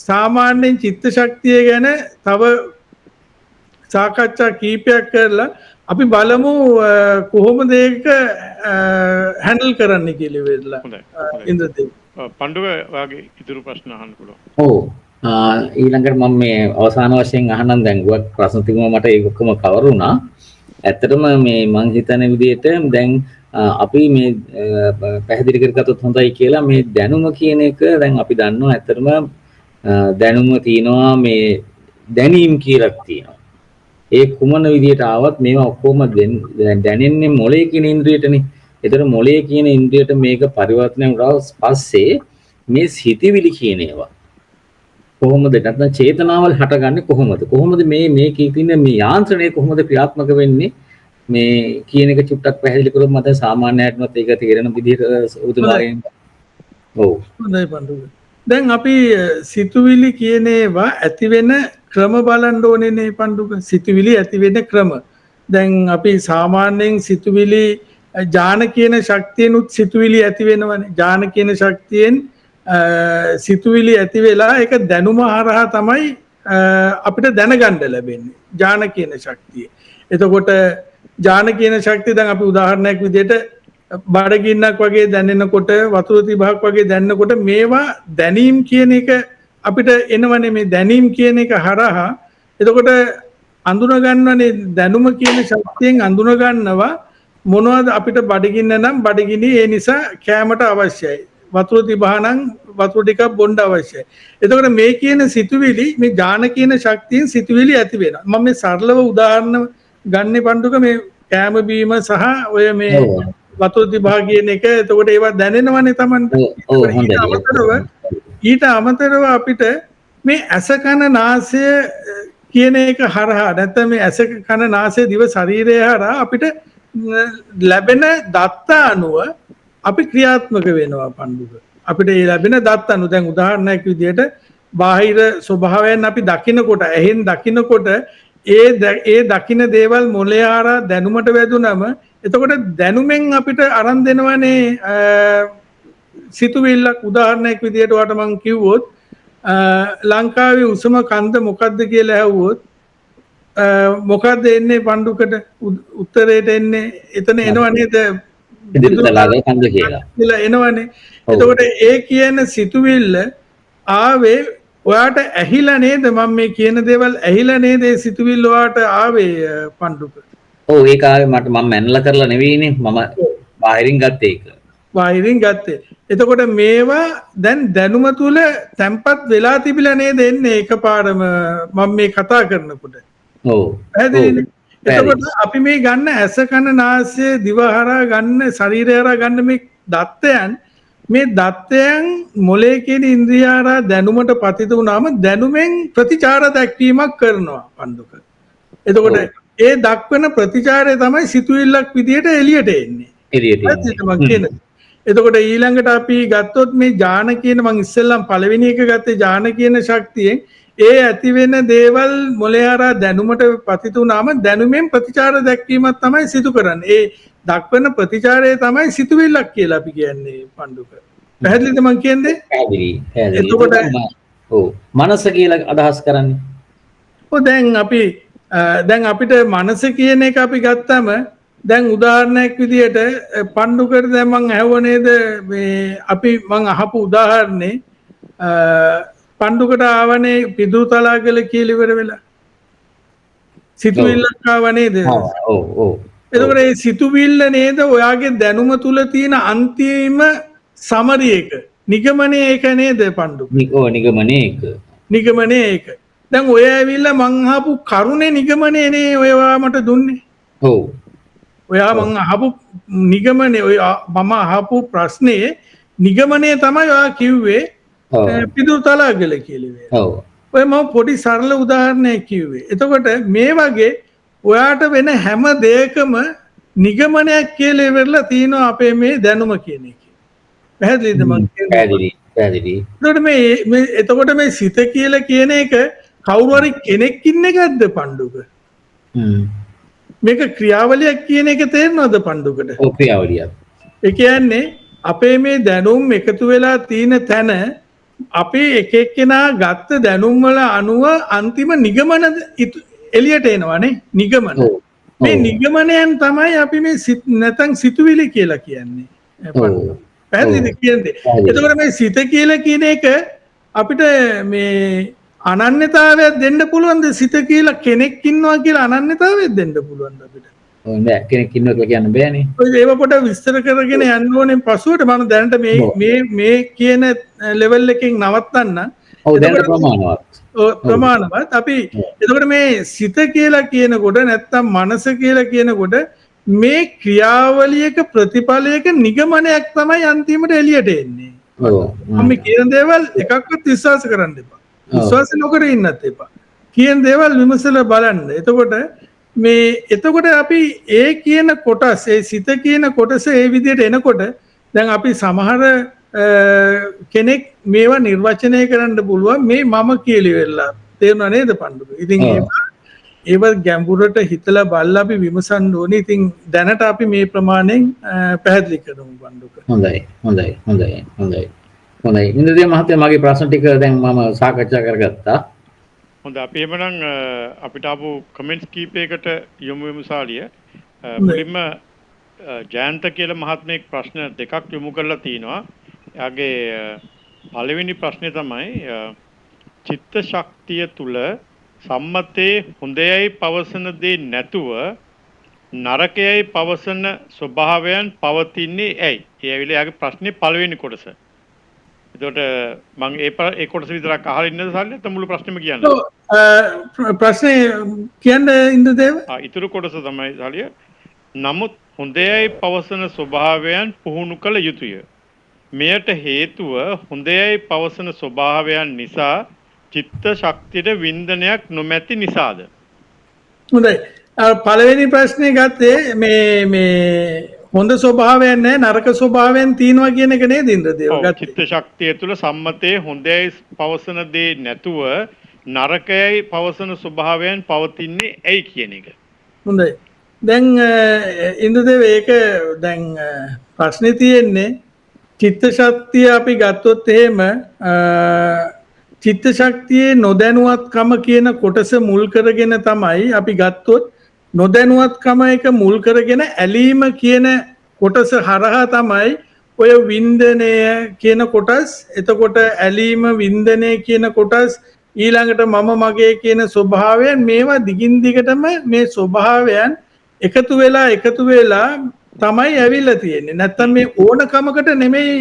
සාමාන්‍යයෙන් චිත්ත ශක්තිය ගැන තව සාකච්ඡා කීපයක් කරලා අපි බලමු කොහොමද ඒක හැන්ඩල් කරන්න කියලා වෙලා. ඉන්ද්‍රදේව
පණ්ඩුව වාගේ ඉතුරු ප්‍රශ්න අහන්න පුළුවන්.
ඔව්. ඊළඟට මම මේ අවසාන වශයෙන් අහනම් දැන් ගොඩක් ප්‍රශ්න තිබුණා මට ඒක ඔක්කොම කවර් වුණා. ඇත්තටම මේ මං හිතන විදිහට දැන් අපි මේ පැහැදිලි කරගත්තොත් හොඳයි කියලා මේ දැනුම කියන එක දැන් අපි දන්නවා ඇත්තටම දැනුම තියෙනවා මේ දැනීම් කියලා තියෙනවා. ඒ කුමන විදිහට ආවත් මේවා ඔක්කොම දැනෙන්නේ මොළේ කියන ඉන්ද්‍රියටනේ. ඒතර මොළේ කියන ඉන්ද්‍රියට මේක පරිවර්තනය වුණාට පස්සේ මේ සිතිවිලි කියන ඒවා කොහොමද නැත්නම් චේතනාවල් හටගන්නේ කොහොමද මේකේ තියෙන මේ යාන්ත්‍රණය කොහොමද ක්‍රියාත්මක වෙන්නේ මේ කියන එක චුට්ටක් පැහැදිලි කරොත් මට සාමාන්‍යයටමත් ඒක තේරෙන විදිහට උතුමාගෙන් ඔව්
හොඳයි පණ්ඩුව. දැන් අපි සිතුවිලි කියන ඒවා ඇති වෙන ක්‍රම බලන්න ඕනේ නේ පණ්ඩුක. සිතුවිලි ඇති වෙන ක්‍රම දැන් අපි සාමාන්‍යයෙන් සිතුවිලි ඥාන කියන ශක්තියනුත් සිතුවිලි ඇති වෙනවනේ. ඥාන කියන ශක්තියෙන් සිතුවිලි ඇති වෙලා ඒක දැනුම හරහා තමයි අපිට දැනගන්න ලැබෙන්නේ ඥාන කියන ශක්තිය. එතකොට ඥාන කියන ශක්තිය දැන් අපි උදාහරණයක් විදිහට බඩගින්නක් වගේ දැනෙනකොට වතුර තිබහක් වගේ දැනෙනකොට මේවා දැනීම් කියන එක අපිට එනවනේ. මේ දැනීම් කියන එක හරහා එතකොට අඳුන ගන්නවනේ දැනුම කියන ශක්තියෙන් අඳුන ගන්නවා මොනවද අපිට බඩගින්න නම් බඩගිනි ඒ නිසා කෑමට අවශ්‍යයි. වතුර තිබහනම් වතුර ටිකක් බොන්න අවශ්‍යයි. එතකොට මේ කියන සිතුවිලි මේ ඥාන කියන ශක්තියෙන් සිතුවිලි ඇති වෙනවා. මම මේ සරලව උදාහරණ ගන්න පණ්ඩුක මේ කෑම බීම සහ ඔය මේ වතුර තිබහ කියන එක. එතකොට ඒවා දැනෙනවනේ Tamanට. ඊට අමතරව අපිට මේ ඇස කන නාසය කියන එක හරහා නැත්නම් මේ ඇස කන නාසය දිව ශරීරය හරහා අපිට ලැබෙන දත්ත අනුව අපි ක්‍රියාත්මක වෙනවා පණ්ඩුක. අපිට ඒ ලැබෙන දත්ත අනුව දැන් උදාහරණයක් විදිහට බාහිර ස්වභාවයන් අපි දකිනකොට ඇහෙන් දකිනකොට ඒ දකින දේවල් මොළය හරහා දැනුමට වැදුනම එතකොට දැනුමෙන් අපිට අරන් දෙනවනේ සිතුවිල්ලක්. උදාහරණයක් විදිහට වට මම කිව්වොත් ලංකාවේ උසම කන්ද මොකද්ද කියලා ඇහුවොත් මොකද්ද එන්නේ පණ්ඩුකට උත්තරේට එන්නේ එතන එනවා නේද
දිදුතලාගේ කන්ද කියලා
එනවනේ. එතකොට ඒ කියන සිතුවිල්ල ආවේ ඔයාට ඇහිලා නේද? මම මේ කියන දේවල් ඇහිලා නේද ඒ සිතුවිල්ල ඔයාට ආවේ පණ්ඩුක?
ඔව් ඒක ආවේ මට මම මැනලා කරලා නෙවෙයිනේ මම බාහිරින් ගත්තේ ඒක.
බාහිරින් ගත්තේ. එතකොට මේවා දැන් දැනුම තුල තැම්පත් වෙලා තිබිලා නේද එන්නේ එකපාරම මම මේ කතා කරනකොට.
ඔව්.
පැහැදිලිනේ. එතකොට අපි මේ ගන්න ඇස කන නාසය දිව හරහා ගන්න ශරීරය හරහා ගන්න මේ දත්තයන් මේ දත්තයන් මොලේ කියන ඉන්ද්‍රිය හරහා දැනුමට පතිත වුණාම දැනුමෙන් ප්‍රතිචාර දක්වීමක් කරනවා පණ්ඩුක. එතකොට ඒ දක්වන ප්‍රතිචාරය තමයි සිතුවිල්ලක් විදියට එළියට එන්නේ. එළියට. එතකොට ඊළඟට අපි ගත්තොත් මේ ඥාන කියන මං ඉස්සෙල්ලම් පළවෙනි එක ගත්තේ ඥාන කියන ශක්තියෙන් ඒ ඇති වෙන දේවල් මොලේ හරහා දැනුමට පතිත වුණාම දැනුමෙන් ප්‍රතිචාර දක්වීමක් තමයි සිදු කරන්නේ. ඒ දක්වන ප්‍රතිචාරය තමයි සිතුවිල්ලක් කියලා අපි කියන්නේ පණ්ඩුක. පැහැදිලිද මං කියන්නේ?
පැහැදිලි. එතකොට ඔව් මනස කියලා අදහස් කරන්නේ.
ඔව් දැන් අපිට මනස කියන එක අපි ගත්තම දැන් උදාහරණයක් විදියට පණ්ඩුකට දැන් මං අහුව නේද මේ අපි මං අහපු උදාහරණේ පණ්ඩුකට ආවනේ පිදුතලාගල කියලා ඉවර වෙලා සිතුවිල්ලක් ආව නේද?
ඔව් ඔව්.
එතකොට මේ සිතුවිල්ල නේද ඔයාගේ දැනුම තුල තියෙන අන්තිම සමරි එක නිගමනයේ එක නේද පණ්ඩුක?
ඔව්
නිගමනයේ එක. දැන් ඔය ඇවිල්ලා මං අහපු කරුණේ නිගමනයේ නේ ඔයවා මට දුන්නේ.
ඔව්.
ඔයා මං අහපු නිගමනයේ ඔය මම අහපු ප්‍රශ්නේ නිගමනයේ තමයි ඔයා කිව්වේ පිදුතලාගල කියලා.
ඔව්.
ඔය මම පොඩි සරල උදාහරණයක් කිව්වේ. එතකොට මේ වගේ ඔයාට වෙන හැම දෙයකම නිගමනයක් කියලා ඉවරලා තියෙනවා අපේ මේ දැනුම කියන එක. පැහැදිලිද මං කියන්නේ?
පැහැදිලි.
එතකොට මේ සිත කියලා කියන එක කවුරු හරි කෙනෙක් ඉන්න එකක්ද පණ්ඩුක? මේක ක්‍රියාවලියක් කියන එක තේරෙනවද පණ්ඩුකට?
ඔව් ක්‍රියාවලියක්.
ඒ කියන්නේ අපේ මේ දැනුම් එකතු වෙලා තියෙන තැන අපේ එක එක්කෙනා ගත්ත දැනුම් වල අනුව අන්තිම නිගමන එළියට එනවානේ නිගමන. මේ නිගමනයන් තමයි අපි මේ නැතන් සිතුවිලි කියලා කියන්නේ. පැහැදිලිද කියන්නේ? එතකොට මේ සිත කියලා කියන එක අපිට මේ අනන්‍යතාවයක් දෙන්න පුළුවන්ද? සිත කියලා කෙනෙක් ඉන්නවා කියලා අනන්‍යතාවයක් දෙන්න පුළුවන්ද අපිට?
ඔව් නෑ කෙනෙක් ඉන්නවා කියලා කියන්න බෑනේ.
ඔය ඒව පොඩ්ඩක් විස්තර කරගෙන යන්න ඕනේ පසුවට මම දැනට මේ කියන ලෙවල් එකකින් නවත්තන්න.
ඔව් දැනට
ප්‍රමාණවත් අපි එතකොට මේ සිත කියලා කියනකොට නැත්තම් මනස කියලා කියනකොට මේ ක්‍රියාවලියක ප්‍රතිඵලයක නිගමනයක් තමයි අන්තිමට එළියට එන්නේ. මම කියන දේවල් එකක්වත් විශ්වාස කරන්න එපා. විශ්වාස නොකර ඉන්නත් එපා. කියන දේවල් විමසලා බලන්න. එතකොට අපි ඒ කියන කොටස් ඒ සිත කියන කොටස ඒ විදිහට එනකොට දැන් අපි සමහර කෙනෙක් මේවා නිර්වචනය කරන්න පුළුවන් මේ මම කියලා ඉවරලා තේරුණා නේද පණ්ඩුක? ඉතින් ඒව ගැඹුරට හිතලා බලලා අපි විමසන්න ඕනේ. ඉතින් දැනට අපි මේ ප්‍රමාණයෙන් පැහැදිලි කරමු පණ්ඩුක.
හොඳයි. ඉන්ද්‍රදේව මහත්තයා මගේ ප්‍රශ්න ටික දැන් මම සාකච්ඡා කරගත්තා.
හොඳයි අපි එhmenan අපිට ආපු කමෙන්ට්ස් කීපයකට යොමු වෙමු සාලිය. මුලින්ම ජයන්ත කියලා මහත්මයෙක් ප්‍රශ්න දෙකක් යොමු කරලා තිනවා. එයාගේ පළවෙනි ප්‍රශ්නේ තමයි චිත්ත ශක්තිය තුල සම්මතේ හොඳයයි පවසන දේ නැතුව නරකයයි පවසන ස්වභාවයන් පවතින්නේ ඇයි? ඒ ඇවිල්ලා එයාගේ ප්‍රශ්නේ පළවෙනි කොටස. එතකොට මම ඒ කොටස විතරක් අහලා ඉන්නද සල්ලි නැත්නම් මුළු ප්‍රශ්නෙම කියන්නද?
ප්‍රශ්නේ කියන්න ඉන්ද්‍රදේව.
ඊටු කොටස තමයි සල්ලිය. නමුත් හොඳයයි පවසන ස්වභාවයන් පුහුණු කළ යුතුය. මෙයට හේතුව හොඳයයි පවසන ස්වභාවයන් නිසා චිත්ත ශක්තියට වින්දනයක් නොමැති නිසාද?
හොඳයි. පළවෙනි ප්‍රශ්නේ ගත්තේ මේ හොඳ ස්වභාවයන් නැහැ නරක ස්වභාවයන් තියෙනවා කියන එක නේද ඉන්ද්‍රදේව ගත්තේ?
චිත්ත ශක්තිය තුළ සම්මතයේ හොඳයයි පවසන දේ නැතුව නරකයයි පවසන ස්වභාවයන් පවතින්නේ ඇයි කියන එක.
හොඳයි. දැන් ඉන්ද්‍රදේව ඒක දැන් ප්‍රශ්නේ තියෙන්නේ චිත්ත ශක්තිය අපි ගත්තොත් එහෙම චිත්ත ශක්තියේ නොදැනුවත්කම කියන කොටස මුල් කරගෙන තමයි අපි ගත්තොත් නොදැනුවත්කම එක මුල් කරගෙන ඇලීම කියන කොටස හරහා තමයි ඔය වින්දනය කියන කොටස් එතකොට ඇලීම වින්දනය කියන කොටස් ඊළඟට මම මගේ කියන ස්වභාවයන් මේවා දිගින් දිගටම මේ ස්වභාවයන් එකතු වෙලා තමයි ඇවිල්ලා තියෙන්නේ. නැත්තම් මේ ඕනකමකට නෙමෙයි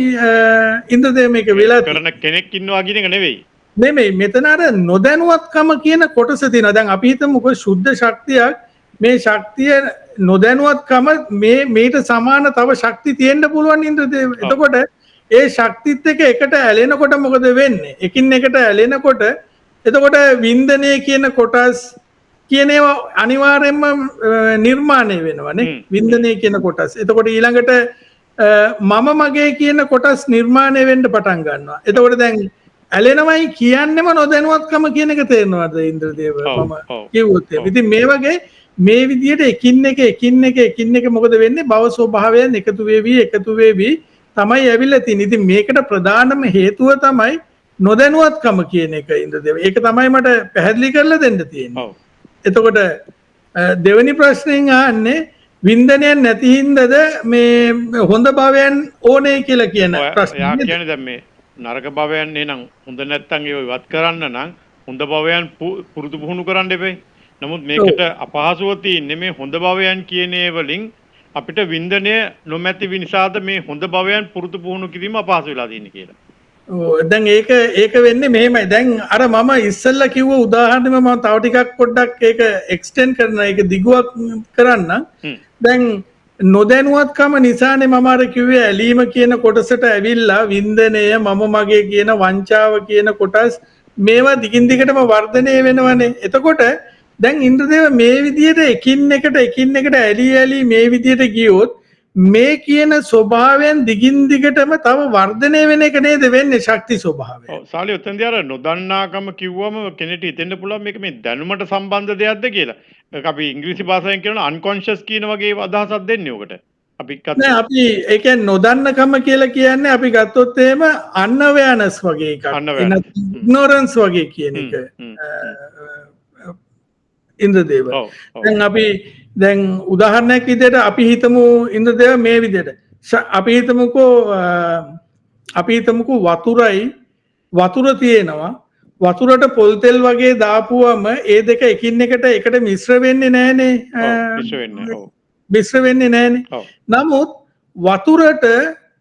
ඉන්ද්‍රදේව මේක වෙලා
කරන කෙනෙක් ඉන්නවා කියන එක නෙවෙයි.
නෙමෙයි. මෙතන අර නොදැනුවත්කම කියන කොටස තියෙනවා. දැන් අපි හිතමුකෝ සුද්ධ ශක්තියක් මේ ශක්තිය නොදැනුවත්කම මේට සමාන තව ශක්ති තියෙන්න පුළුවන් ඉන්ද්‍රදේව. එතකොට ඒ ශක්තිත් එකට ඇලෙනකොට මොකද වෙන්නේ? එකින් එකට ඇලෙනකොට එතකොට වින්දනය කියන කොටස් කියන ඒවා අනිවාර්යයෙන්ම නිර්මාණය වෙනවානේ. වින්දනය කියන කොටස්. එතකොට ඊළඟට මම මගේ කියන කොටස් නිර්මාණය වෙන්න පටන් ගන්නවා. එතකොට දැන් ඇලෙනවයි කියන්නෙම නොදැනුවත්කම කියන එක තේරෙනවද ඉන්ද්‍රදේව? මම කිව්වොත් ඉතින් මේ වගේ මේ විදිහට එකින් එක මොකද වෙන්නේ? භව ස්වභාවයන් එකතු වෙවි තමයි ඇවිල්ලා තියෙන්නේ. ඉතින් මේකට ප්‍රධානම හේතුව තමයි නොදැනුවත්කම කියන එක ඉන්ද්‍රදේව. ඒක තමයි මට පැහැදිලි කරලා දෙන්න තියෙන්නේ. එතකොට දෙවෙනි ප්‍රශ්නයෙන් අහන්නේ වින්දනයක් නැති හින්දාද මේ හොඳ භවයන් ඕනේ කියලා කියන ප්‍රශ්නේ.
යා කියන්නේ දැන් මේ නරක භවයන් එනං හොඳ නැත්තම් ඒව ඉවත් කරන්න නම් හොඳ භවයන් පුරුදු පුහුණු කරන්න එපේ. නමුත් මේකට අපහසුව තියෙන්නේ මේ හොඳ භවයන් කියන ඒ වලින් අපිට වින්දනය නොමැති නිසාද මේ හොඳ භවයන් පුරුදු පුහුණු කිරීම අපහසු වෙලා තියෙන්නේ කියලා.
දැන් ඒක වෙන්නේ මෙහෙමයි. දැන් අර මම ඉස්සෙල්ලා කිව්ව උදාහරණෙම මම තව ටිකක් පොඩ්ඩක් ඒක එක්ස්ටෙන්ඩ් කරනවා. ඒක දිගුවක් කරන්න. දැන් නොදැනුවත්කම නිසානේ මම අර කිව්වේ ඇලීම කියන කොටසට ඇවිල්ලා වින්දනය මම මගේ කියන වංචාව කියන කොටස් මේවා දිගින් දිගටම වර්ධනය වෙනවනේ. එතකොට දැන් ඉන්ද්‍රදේව මේ විදිහට එකින් එකට ඇලි මේ විදිහට ගියොත් මේ කියන ස්වභාවයන් දිගින් දිගටම තව වර්ධනය වෙන එක නේද වෙන්නේ ශක්ති ස්වභාවය.
ඔව් සාලි උතෙන්දී අර නොදන්නාකම කිව්වම කෙනෙක්ට හිතෙන්න පුළුවන් මේක මේ දැනුමට සම්බන්ධ දෙයක්ද කියලා. ඒක අපි ඉංග්‍රීසි භාෂාවෙන් කියනවා අන්කොන්ෂස් කියන වගේ අදහසක් දෙන්නේ ඔකට. අපි
නෑ අපි ඒ කියන්නේ නොදන්නකම කියලා කියන්නේ අපි ගත්තොත් එහෙම අන්අවයර්නස් වගේ එකක්. ඉග්නොරන්ස් වගේ කියන එක. ඉන්ද්‍රදේව. දැන් දැන් උදාහරණයක් විදිහට අපි හිතමු ඉන්ද්‍රදේව මේ විදිහට. අපි හිතමුකෝ වතුර තියෙනවා. වතුරට පොල් තෙල් වගේ දාපුවම ඒ දෙක එකින් එකට මිශ්‍ර වෙන්නේ නැහනේ. මිශ්‍ර වෙන්නේ නැහනේ. නමුත් වතුරට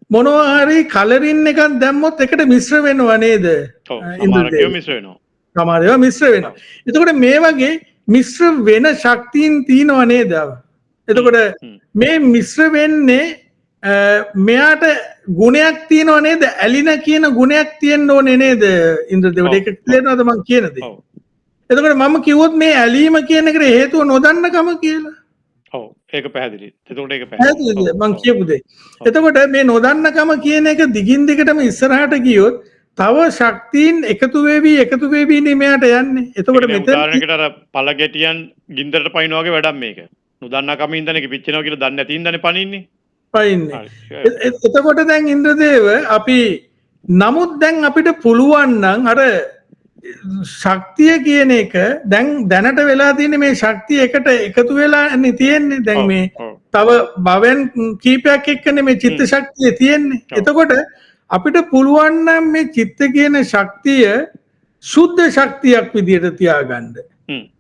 මොනවා හරි කලරින් එකක් දැම්මොත් එකට මිශ්‍ර වෙනව නේද?
ඉන්ද්‍රදේව මිශ්‍ර වෙනවා.
සමහර ඒවා මිශ්‍ර වෙනවා. එතකොට මේ වගේ මිශ්‍ර වෙන ශක්තියින් තියෙනව නේද? එතකොට මේ මිශ්‍ර වෙන්නේ මෙයාට ගුණයක් තියෙනව නේද? ඇලින කියන ගුණයක් තියෙන්න ඕනේ නේද? ඉන්ද්‍රදේවට ඒක තේරෙනවද මම කියන දේ? එතකොට මම කිව්වොත් මේ ඇලීම කියන එකට හේතුව නොදන්නකම කියලා.
ඔව් ඒක පැහැදිලි. එතකොට ඒක පැහැදිලි.
මම කියපු දේ. එතකොට මේ නොදන්නකම කියන එක දිගින් දිගටම ඉස්සරහට ගියොත් තව ශක්තියින් එකතු වෙවි මෙයාට යන්නේ. එතකොට මෙතන
උදාහරණයකට අර පළගෙටියන් ගින්දරට පයින්නවා වගේ වැඩක් මේක. නොදන්නා කම ඉඳන් ඒක පිච්චෙනවා කියලා දන්නේ නැති ඉඳනේ පනින්නේ.
එතකොට දැන් ඉන්ද්‍රදේව අපි නමුත් දැන් අපිට පුළුවන් නම් අර ශක්තිය කියන එක දැන් දැනට වෙලා තියෙන්නේ මේ ශක්තිය එකට එකතු වෙලා තියෙන්නේ. දැන් මේ තව භවෙන් කීපයක් එක්කනේ මේ චිත්ත ශක්තිය තියෙන්නේ. එතකොට අපිට පුළුවන් නම් මේ චිත්ත කියන ශක්තිය සුද්ධ ශක්තියක් විදිහට තියාගන්න.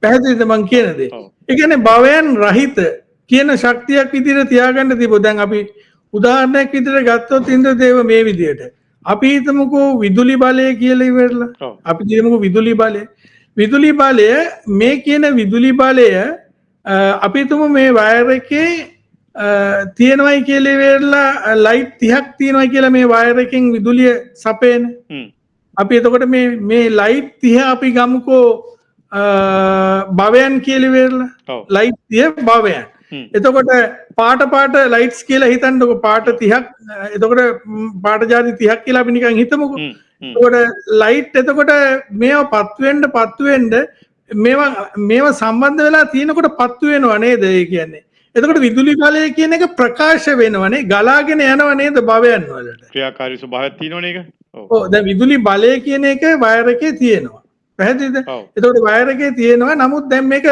පැහැදිලිද මං කියන දේ? ඒ කියන්නේ භවයන් රහිත කියන ශක්තියක් විදිහට තියාගන්න තිබෝ. දැන් අපි උදාහරණයක් විදිහට ගත්තොත් ඉන්ද්‍රදේව මේ විදිහට අපි හිතමුකෝ විදුලි බලය කියලා ඉවරලා. අපි කියමුකෝ විදුලි බලය මේ කියන විදුලි බලය අපි හිතමු මේ වයර් එකේ තියෙනවයි කියලා ඉවරලා ලයිට් 30ක් තියෙනවයි කියලා මේ වයර් එකෙන් විදුලිය සපයන. අපි එතකොට මේ ලයිට් 30 අපි ගමුකෝ භවයන් කියලා ඉවරලා. ලයිට් 30 භවයන්. එතකොට පාට ලයිට්ස් කියලා හිතන්නකො පාට 30ක්. එතකොට පාට ಜಾති 30ක් කියලා අපි නිකන් හිතමුකෝ. එතකොට ලයිට් එතකොට මේවා පත්තු වෙන්න මේවා සම්බන්ධ වෙලා තියෙනකොට පත්තු වෙනවා නේද? ඒ කියන්නේ. එතකොට විදුලි බලය කියන එක ප්‍රකාශ වෙනවනේ, ගලාගෙන යනව නේද භවයන් වලට?
ක්‍රියාකාරී ස්වභාවයක් තියෙනවනේ ඒක.
ඔව් දැන් විදුලි බලය කියන එක වයර් එකේ තියෙනවා. පැහැදිලිද? එතකොට වයර් එකේ තියෙනවා. නමුත් දැන් මේක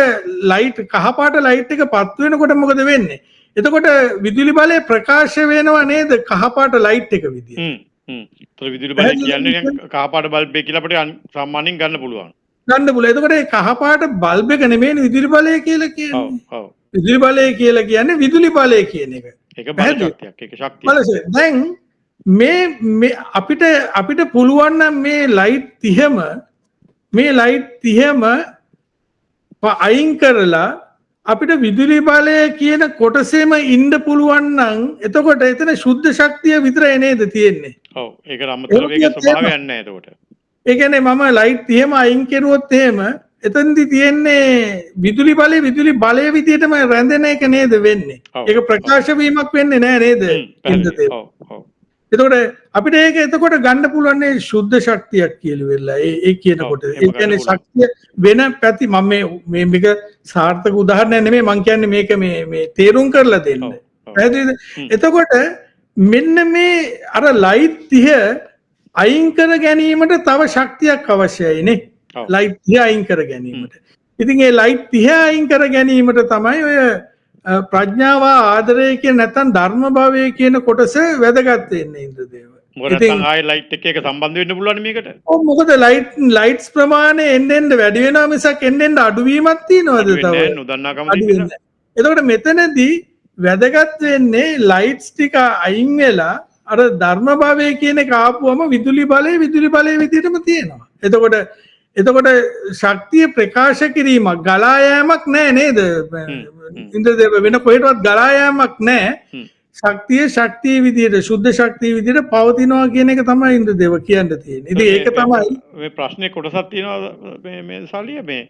ලයිට් කහපාට ලයිට් එක පත් වෙනකොට මොකද වෙන්නේ? එතකොට විදුලි බලය ප්‍රකාශ වෙනව නේද කහපාට ලයිට් එක විදියට.
ඒතර විදුලි බලය කියන්නේ කහපාට බල්බ් එක කියලා අපිට සාමාන්‍යයෙන් ගන්න පුළුවන්.
එතකොට ඒ කහපාට බල්බ් එක නෙමෙයි විදුලි බලය කියලා කියන්නේ. විදුලි බලය කියලා කියන්නේ විදුලි බලය කියන එක.
ඒක බල ශක්තියක්. ඒක ශක්තියක්.
බලස දැන් මේ අපිට පුළුවන් නම් මේ ලයිට් 30ම අයින් කරලා අපිට විදුලි බලය කියන කොටසේම ඉන්න පුළුවන් නම් එතකොට එතන ශුද්ධ ශක්තිය විතරයි නේද තියෙන්නේ.
ඔව් ඒකට අමතරව ඒක ස්වභාවයක් නැහැ එතකොට.
ඒ කියන්නේ මම ලයිට් 30ම අයින් කරුවොත් එහෙම එතනදි තියෙන්නේ විදුලි බලය විදිහටම රැඳෙන එක නේද වෙන්නේ. ඒක ප්‍රකාශ වීමක් වෙන්නේ නැහැ නේද? එතකොට අපිට ඒක එතකොට ගන්න පුළුවන් ශුද්ධ ශක්තියක් කියලා වෙලා ඒ කියනකොට ඒ කියන්නේ ශක්තිය වෙන පැති මම මේක සාර්ථක උදාහරණයක් නෙමෙයි මම කියන්නේ මේක මේ තේරුම් කරලා දෙන්න. පැහැදිලිද? එතකොට මෙන්න මේ අර ලයිට් 30 අයින් කර ගැනීමට තව ශක්තියක් අවශ්‍යයි නේ. ලයිට් 30 අයින් කර ගැනීමට. ඉතින් ඒ ලයිට් 30 අයින් කර ගැනීමට තමයි ඔය ප්‍රඥාව ආදරය කියන නැත්නම් ධර්ම භවය කියන කොටස වැදගත් වෙන්නේ ඉන්ද්‍රදේව.
මොකද නැත්නම් ආයේ ලයිට් එකක සම්බන්ධ වෙන්න පුළුවන් මේකට.
ඔව් මොකද ලයිට්ස් ප්‍රමාණය එන්න වැඩි වෙනවා මිසක් එන්න අඩු වීමක් තියනවද තව?
නොදන්නාකම තිබෙනවා.
එතකොට මෙතනදී වැදගත් වෙන්නේ ලයිට්ස් ටික අයින් වෙලා අර ධර්ම භවය කියන එක ආපුවම විදුලි බලය විදිහටම තියෙනවා. එතකොට ශක්තිය ප්‍රකාශ කිරීමක් ගලා යෑමක් නෑ නේද? ඉන්ද්‍රදේව වෙන කොහෙටවත් ගලා යෑමක් නෑ. ශක්තිය විදිහට ශුද්ධ ශක්තිය විදිහට පවතිනවා කියන එක තමයි ඉන්ද්‍රදේව කියන්න තියෙන්නේ. ඉතින් ඒක තමයි
මේ ප්‍රශ්නේ කොටසක් තියෙනවා මේ සාලිය මේ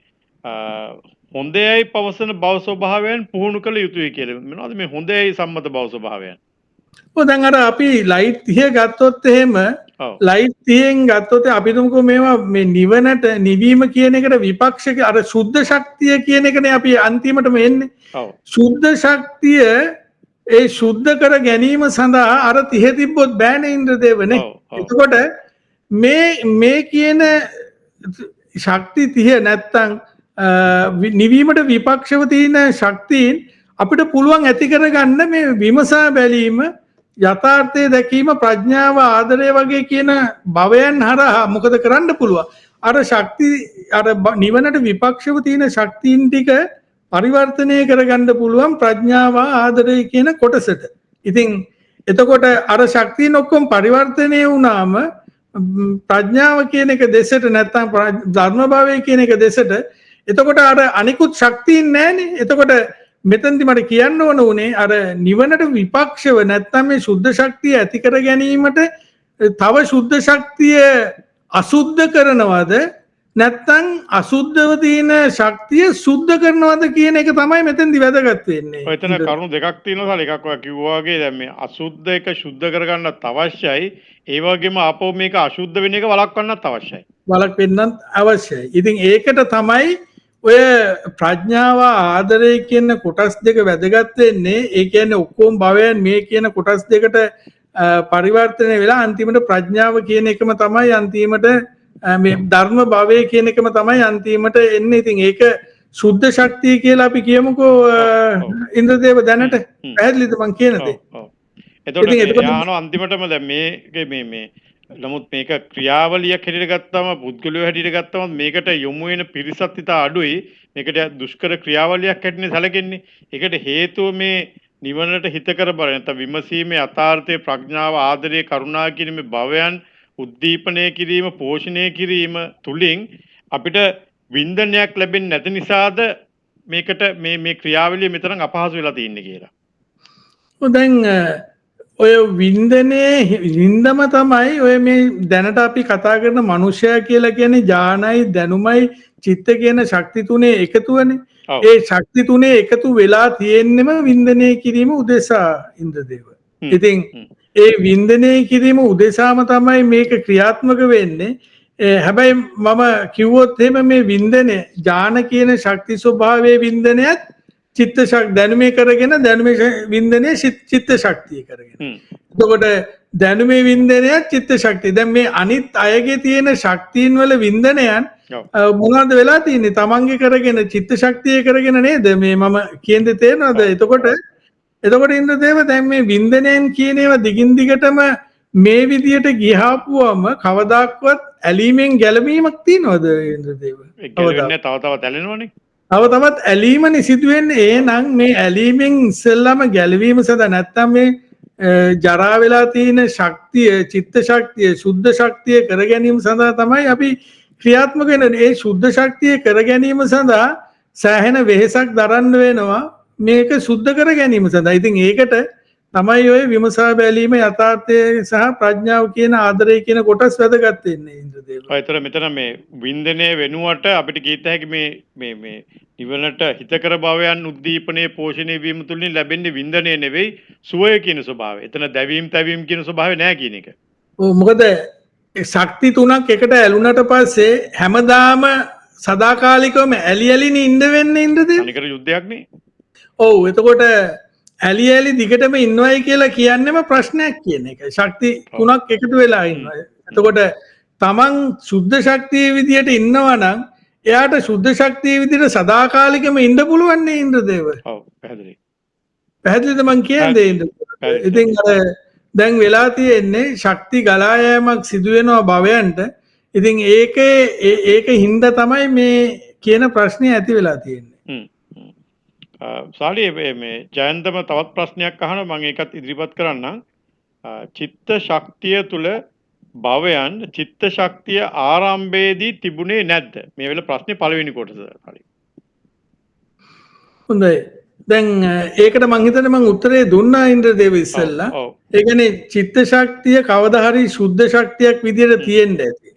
හොඳයි පවසන භව ස්වභාවයන් පුහුණු කළ යුතුයි කියලා. මොනවද මේ හොඳයි සම්මත භව ස්වභාවයන්?
ඔව් දැන් අර අපි ලයිට් 30 ගත්තොත් එහෙම ලයිට් 30න් ගත්තොත් අපි තුමුකෝ මේවා මේ නිවනට නිවීම කියන එකට විපක්ෂ අර ශුද්ධ ශක්තිය කියන එකනේ අපි අන්තිමටම එන්නේ. ශුද්ධ ශක්තිය ඒ ශුද්ධ කර ගැනීම සඳහා අර 30 තිබ්බොත් බෑනේ ඉන්ද්‍රදේවනේ. එතකොට මේ කියන ශක්ති 30 නැත්තම් නිවීමට විපක්ෂව තියෙන ශක්තියින් අපිට පුළුවන් ඇති කරගන්න මේ විමසා බැලීම යථාර්ථය දැකීම ප්‍රඥාව ආදරය වගේ කියන භවයන් හරහා මොකද කරන්න පුළුවන් අර ශක්ති අර නිවනට විපක්ෂව තියෙන ශක්තියින් ටික පරිවර්තනය කරගන්න පුළුවන් ප්‍රඥාව ආදරය කියන කොටසට. ඉතින් එතකොට අර ශක්තියින් ඔක්කොම පරිවර්තනය වුණාම ප්‍රඥාව කියන එක දෙසට නැත්තම් ධර්ම භවය කියන එක දෙසට එතකොට අර අනිකුත් ශක්තියින් නැහැනේ. එතකොට මෙතනදි මට කියන්න ඕන උනේ අර නිවනට විපක්ෂව නැත්නම් මේ සුද්ධ ශක්තිය ඇති කර ගැනීමට තව සුද්ධ ශක්තිය අසුද්ධ කරනවද නැත්නම් අසුද්ධව තියෙන ශක්තිය සුද්ධ කරනවද කියන එක තමයි මෙතනදි වැදගත් වෙන්නේ.
ඔය එතන කරුණු දෙකක් තියෙනවා සල් එකක් ඔය කිව්වා වගේ දැන් මේ අසුද්ධ එක සුද්ධ කරගන්නත් අවශ්‍යයි. ඒ වගේම ආපහු මේක අසුද්ධ වෙන එක වළක්වන්නත් අවශ්‍යයි.
වළක්වන්නත් අවශ්‍යයි. ඉතින් ඒකට තමයි ඔය ප්‍රඥාව ආදරය කියන කොටස් දෙක වැදගත් වෙන්නේ. ඒ කියන්නේ ඔක්කොම භවයන් මේ කියන කොටස් දෙකට පරිවර්තනය වෙලා අන්තිමට ප්‍රඥාව කියන එකම තමයි අන්තිමට මේ ධර්ම භවය කියන එකම තමයි අන්තිමට එන්නේ. ඉතින් ඒක සුද්ධ ශක්තිය කියලා අපි කියමුකෝ ඉන්ද්‍රදේව දැනට පැහැදිලිද මං කියන දේ?
එතකොට යාන අන්තිමටම දැන් මේ නමුත් මේක ක්‍රියාවලියක් හැටියට ගත්තම පුද්ගලයෝ හැටියට ගත්තම මේකට යොමු වෙන පිරිසත් ඉතා අඩුයි. මේකට දුෂ්කර ක්‍රියාවලියක් හැටියට සැලකෙන්නේ. ඒකට හේතුව මේ නිවනට හිත කර බල නැත්නම් විමසීමේ අතාර්ථයේ ප්‍රඥාව ආදරය කරුණා කියන මේ භවයන් උද්දීපනය කිරීම පෝෂණය කිරීම තුලින් අපිට වින්දනයක් ලැබෙන්නේ නැති නිසාද මේකට මේ ක්‍රියාවලිය මෙතරම් අපහසු වෙලා තියෙන්නේ කියලා.
දැන් ඔය වින්දම තමයි ඔය මේ දැනට අපි කතා කරන මනුෂ්‍යයා කියලා කියන්නේ ඥානයි දැනුමයි චිත්ත කියන ශක්ති තුනේ එකතුවනේ. ඒ ශක්ති තුනේ එකතු වෙලා තියෙන්නෙම වින්දනය කිරීම උදෙසා ඉන්ද්‍රදේව. ඉතින් ඒ වින්දනය කිරීම උදෙසාම තමයි මේක ක්‍රියාත්මක වෙන්නේ. හැබැයි මම කිව්වොත් එහෙම මේ වින්දනය ඥාන කියන ශක්ති ස්වභාවයේ වින්දනයත් චිත්ත ශක්තිය දැනුමේ කරගෙන දැනුමේ වින්දනයේ චිත්ත ශක්තිය කරගෙන. එතකොට දැනුමේ වින්දනයත් චිත්ත ශක්තිය. දැන් මේ අනිත් අයගේ තියෙන ශක්තියින් වල වින්දනයන් මොනවද වෙලා තියෙන්නේ? තමන්ගේ කරගෙන චිත්ත ශක්තිය කරගෙන නේද? මේ මම කියන්නේ තේරෙනවද? එතකොට ඉන්ද්‍රදේව දැන් මේ වින්දනයන් කියන ඒවා දිගින් දිගටම මේ විදියට ගියාපුවම කවදාක්වත් ඇලීමෙන් ගැලවීමක් තියනවද ඉන්ද්‍රදේව?
ගැලවෙන්නේ තව තවත් ඇලෙනවනේ.
තව තවත් ඇලීමනි සිදුවෙන්නේ එහෙනම් මේ ඇලීමෙන් ඉස්සෙල්ලාම ගැලවීම සඳහා නැත්තම් මේ ජරා වෙලා තියෙන ශක්තිය චිත්ත ශක්තිය සුද්ධ ශක්තිය කර ගැනීම සඳහා තමයි අපි ක්‍රියාත්මක වෙන්නේ. ඒ සුද්ධ ශක්තිය කර ගැනීම සඳහා සෑහෙන වෙහෙසක් දරන්න වෙනවා මේක සුද්ධ කර ගැනීම සඳහා. ඉතින් ඒකට තමයි ඔය විමසා බැලීම යථාර්ථය සහ ප්‍රඥාව කියන ආදරය කියන කොටස් වැදගත් වෙන්නේ ඉන්ද්‍රදේව.
ඔයතර මෙතන මේ වින්දනය වෙනුවට අපිට කීත හැකි මේ නිවනට හිතකර භවයන් උද්දීපනයේ පෝෂණය වීම තුලින් ලැබෙන්නේ වින්දනය නෙවෙයි සුවය කියන ස්වභාවය. එතන දැවීම් තැවීම් කියන ස්වභාවය නෑ කියන එක.
ඔව් මොකද ශක්ති තුනක් එකට ඇලුනට පස්සේ හැමදාම සදාකාලිකවම ඇලි ඇලිනේ ඉන්න වෙන්නේ ඉන්ද්‍රදේව.
අනිකට යුද්ධයක් නේ.
ඔව් එතකොට ඇලි ඇලි දිගටම ඉන්නවයි කියලා කියන්නේම ප්‍රශ්නයක් කියන එක. ශක්ති තුනක් එකතු වෙලා ඉන්නවා. එතකොට තමන් සුද්ධ ශක්තිය විදියට ඉන්නවා නම් එයාට සුද්ධ ශක්තිය විදියට සදාකාලිකම ඉන්න පුළුවන් නේ ඉන්ද්‍රදේව.
ඔව් පැහැදිලි.
පැහැදිලිද මං කියන්නේ ඉන්ද්‍රදේව? ඉතින් දැන් වෙලා තියෙන්නේ ශක්ති ගලා යෑමක් සිදු වෙනවා භවයන්ට. ඉතින් ඒක හින්දා තමයි මේ කියන ප්‍රශ්නේ ඇති වෙලා තියෙන්නේ.
සාලි මේ ජයන්තම තවත් ප්‍රශ්නයක් අහනවා මම ඒකත් ඉදිරිපත් කරන්නම්. චිත්ත ශක්තිය තුල භවයන් චිත්ත ශක්තිය ආරම්භයේදී තිබුණේ නැද්ද? මේ වෙලාව ප්‍රශ්නේ පළවෙනි කොටස.
හොඳයි. දැන් ඒකට මං හිතන්නේ මං උත්තරේ දුන්නා ඉන්ද්‍රදේව ඉස්සෙල්ලා. ඒ කියන්නේ චිත්ත ශක්තිය කවදා හරි සුද්ධ ශක්තියක් විදියට තියෙන්න ඇති.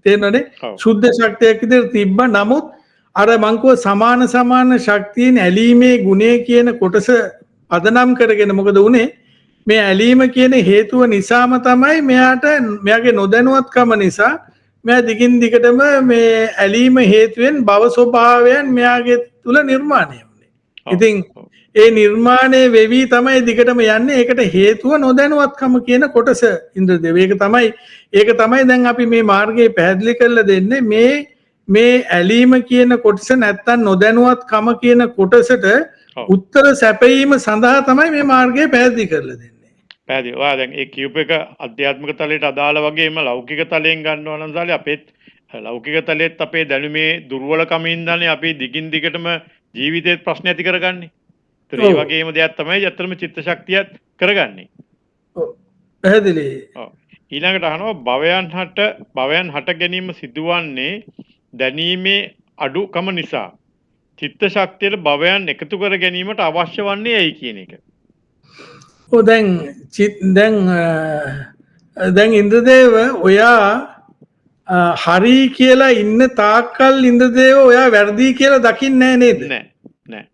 තේරෙනවනේ? සුද්ධ ශක්තියක් විදියට තිබ්බා. නමුත් අර මංකුව සමාන ශක්තියෙන් ඇලීමේ ගුණය කියන කොටස පදනම් කරගෙන මොකද වුණේ මේ ඇලීම කියන හේතුව නිසාම තමයි මෙයාගේ නොදැනුවත්කම නිසා මෙයා දිගින් දිගටම මේ ඇලීම හේතුවෙන් භව ස්වභාවයන් මෙයාගේ තුල නිර්මාණය වුණේ. ඉතින් ඒ නිර්මාණය වෙවි තමයි දිගටම යන්නේ. ඒකට හේතුව නොදැනුවත්කම කියන කොටස ඉන්ද්‍රදේව. ඒක තමයි දැන් අපි මේ මාර්ගයේ පැහැදිලි කරලා දෙන්නේ මේ ඇලීම කියන කොටස නැත්තම් නොදැනුවත්කම කියන කොටසට උත්තර සැපයීම සඳහා තමයි මේ මාර්ගය පැහැදිලි කරලා දෙන්නේ.
පැහැදිලි. ඔයා දැන් ඒ කියූප එක අධ්‍යාත්මික තලයට අදාළ වගේම ලෞකික තලයෙන් ගන්නවා නම් සාලේ අපේත් ලෞකික තලයේත් අපේ දැනුමේ දුර්වලකම ඉඳලානේ අපි දිගින් දිගටම ජීවිතේත් ප්‍රශ්න ඇති කරගන්නේ. ඒතර ඒ වගේම දෙයක් තමයි ඇත්තටම චිත්ත ශක්තියත් කරගන්නේ.
ඔව්. පැහැදිලි.
ඔව්. ඊළඟට අහනවා භවයන් හට ගැනීම සිදුවන්නේ දැනීමේ අඩුකම නිසා චිත්ත ශක්තියට භවයන් එකතු කර ගැනීමට අවශ්‍ය වන්නේ ඇයි කියන එක.
ඔව් දැන් ඉන්ද්‍රදේව ඔයා හරි කියලා ඉන්න තාක්කල් ඉන්ද්‍රදේව ඔයා වැරදි කියලා දකින්නේ නැහැ නේද?
නෑ.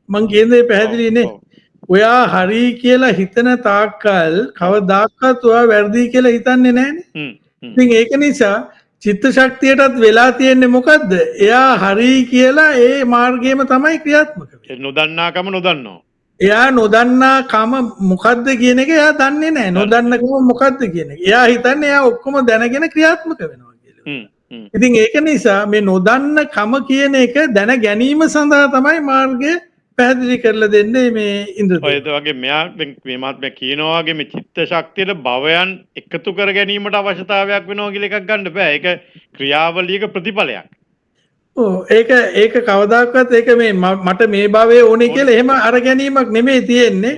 මං කියන්නේ පැහැදිලිනේ. ඔයා හරි කියලා හිතන තාක්කල් කවදාකවත් ඔයා වැරදි කියලා හිතන්නේ නැහනේ. ඉතින් ඒක නිසා චිත්ත ශක්තියටත් වෙලා තියෙන්නේ මොකද්ද? එයා හරි කියලා ඒ මාර්ගයේම තමයි ක්‍රියාත්මක වෙන්නේ.
නොදන්නාකම නොදන්නවා.
එයා නොදන්නාකම මොකද්ද කියන එක එයා දන්නේ නැහැ. නොදන්නකම මොකද්ද කියන එක. එයා හිතන්නේ එයා ඔක්කොම දැනගෙන ක්‍රියාත්මක වෙනවා කියලා. ඉතින් ඒක නිසා මේ නොදන්නකම කියන එක දැන ගැනීම සඳහා තමයි මාර්ගය පැහැදිලි කරලා දෙන්නේ මේ ඉන්ද්‍රදේව.
ඔය වගේ මෙයා මේ මාත්මය කියනවා වගේ මේ චිත්ත ශක්තියට භවයන් එකතු කර ගැනීමට අවශ්‍යතාවයක් වෙනවා කියලා එකක් ගන්න බෑ. ඒක ක්‍රියාවලියක ප්‍රතිඵලයක්.
ඔව් ඒක කවදාකවත් ඒක මේ මට මේ භවයේ ඕනේ කියලා එහෙම අර ගැනීමක් නෙමෙයි තියෙන්නේ.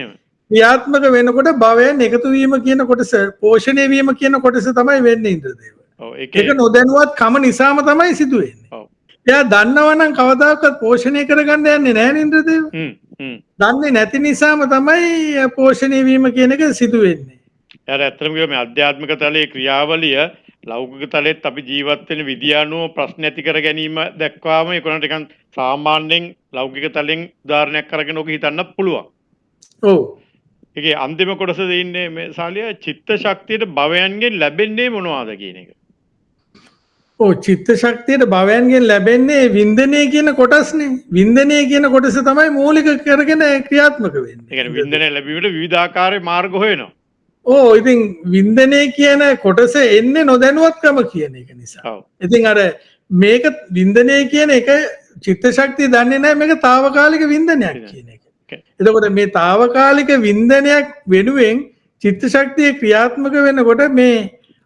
ක්‍රියාත්මක වෙනකොට භවයන් එකතු වීම කියන කොටස පෝෂණය වීම කියන කොටස තමයි වෙන්නේ ඉන්ද්‍රදේව.
ඔව් ඒක
නොදැනුවත් කම නිසාම තමයි සිදු වෙන්නේ.
ඔව්.
එයා දන්නවනම් කවදාකවත් පෝෂණය කරගන්න යන්නේ නැහැ ඉන්ද්‍රදේව. දන්නේ නැති නිසාම තමයි පෝෂණය වීම කියන එක සිදු වෙන්නේ.
ඇත්තටම මේ ආධ්‍යාත්මික තලයේ ක්‍රියාවලිය ලෞකික තලෙත් අපි ජීවත් වෙන විදිය අනුව ප්‍රශ්න ඇති කර ගැනීම දක්වාම ඒකට නිකන් සාමාන්‍යයෙන් ලෞකික තලෙන් උදාහරණයක් අරගෙන ඔක හිතන්නත් පුළුවන්.
ඔව්.
ඒකේ අන්තිම කොටස දෙන්නේ මේ සාලිය චිත්ත ශක්තියට භවයන්ගෙන් ලැබෙන්නේ මොනවද කියන එක.
ඔව් චිත්ත ශක්තියට භවයන්ගෙන් ලැබෙන්නේ වින්දනය කියන කොටස්නේ. වින්දනය කියන කොටස තමයි මූලික කරගෙන ක්‍රියාත්මක වෙන්නේ.
ඒ කියන්නේ වින්දනය ලැබීමට විවිධාකාරයේ මාර්ග හොයනවා.
ඕ ඉතින් වින්දනය කියන කොටස එන්නේ නොදැනුවත්කම කියන එක නිසා. ඉතින් අර මේක වින්දනය කියන එක චිත්ත ශක්තිය දන්නේ නැහැ මේක తాවකාලික වින්දනයක් කියන එක. එතකොට මේ తాවකාලික වින්දනයක් වෙනුවෙන් චිත්ත ශක්තිය ක්‍රියාත්මක වෙනකොට මේ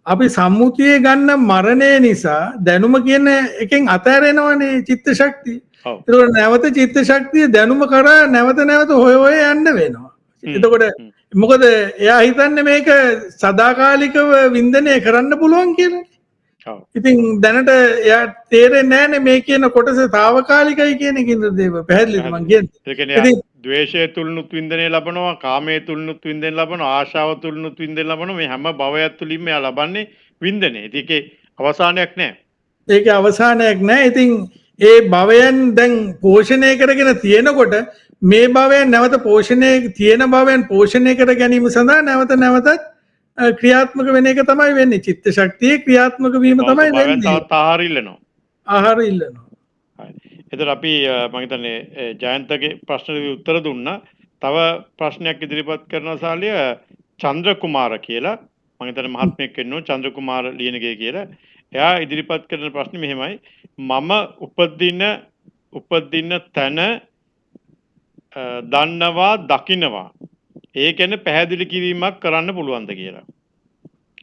අපි සම්මුතියේ ගන්න මරණය නිසා දැනුම කියන එකෙන් අතහැරෙනවනේ චිත්ත ශක්තිය.
ඔව්.
එතකොට නැවත චිත්ත ශක්තිය දැනුම කරා නැවත නැවත හොය හොය යන්න වෙනවා. එතකොට මොකද එයා හිතන්නේ මේක සදාකාලිකව වින්දනය කරන්න පුළුවන් කියලා.
ඔව්.
ඉතින් දැනට එයා තේරෙන්නේ නැහැනේ මේ කියන කොටස తాවකාලිකයි කියන එක ඉන්ද්‍රදේව. පැහැදිලිද මං කියන්නේ?
ඒ කියන්නේ
ඉතින්
ද්වේෂය තුලනුත් වින්දනය ලබනවා, කාමයේ තුලනුත් වින්දනය ලබනවා, ආශාව තුලනුත් වින්දනය ලබනවා. මේ හැම භවයක් තුලින්ම එයා ලබන්නේ වින්දනය. ඉතින් ඒකේ අවසානයක් නැහැ.
ඒකේ අවසානයක් නැහැ. ඉතින් ඒ භවයන් දැන් පෝෂණය කරගෙන තියෙනකොට මේ භවයන් නැවත තියෙන භවයන් පෝෂණය කර ගැනීම සඳහා නැවතත් ක්‍රියාත්මක වෙන එක තමයි වෙන්නේ. චිත්ත ශක්තියේ ක්‍රියාත්මක වීම තමයි වෙන්නේ.
තවත් ආහාර ඉල්ලනවා.
ආහාර ඉල්ලනවා.
හරි. එතකොට අපි මම හිතන්නේ ජයන්තගේ ප්‍රශ්නෙට උත්තර දුන්නා. තව ප්‍රශ්නයක් ඉදිරිපත් කරනවා සාලිය චන්ද්‍ර කුමාර කියලා. මම හිතන්නේ මහත්මයෙක් වෙන්නෝ චන්ද්‍ර කුමාර ලියනගේ කියලා. එයා ඉදිරිපත් කරන ප්‍රශ්නේ මෙහෙමයි. මම උපදින තැන දන්නවා දකින්නවා. ඒ කියන්නේ පැහැදිලි කිරීමක් කරන්න පුළුවන්ද කියලා.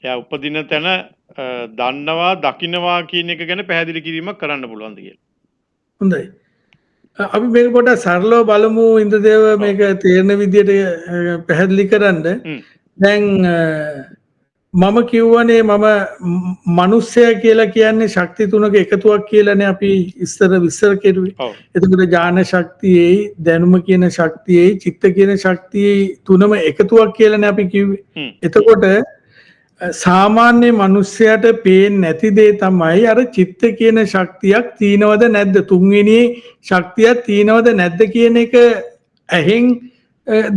එයා උපදින තැන දන්නවා දකින්නවා කියන එක ගැන පැහැදිලි කිරීමක් කරන්න පුළුවන්ද කියලා.
හොඳයි. අපි මේක පොඩ්ඩක් සරලව බලමු ඉන්ද්‍රදේව මේක තේරෙන විදිහට පැහැදිලි කරන්න. දැන් මම කිව්වනේ මම මනුස්සයා කියලා කියන්නේ ශක්ති තුනක එකතුවක් කියලානේ අපි විස්තර කෙරුවේ. එතකොට ඥාන ශක්තියයි දැනුම කියන ශක්තියයි චිත්ත කියන ශක්තියයි තුනම එකතුවක් කියලානේ අපි කිව්වේ. එතකොට සාමාන්‍ය මනුස්සයාට පේන්නේ නැති දේ තමයි අර චිත්ත කියන ශක්තියක් තීනවද නැද්ද, තුන්වෙනි ශක්තියක් තීනවද නැද්ද කියන එක ඇහෙන්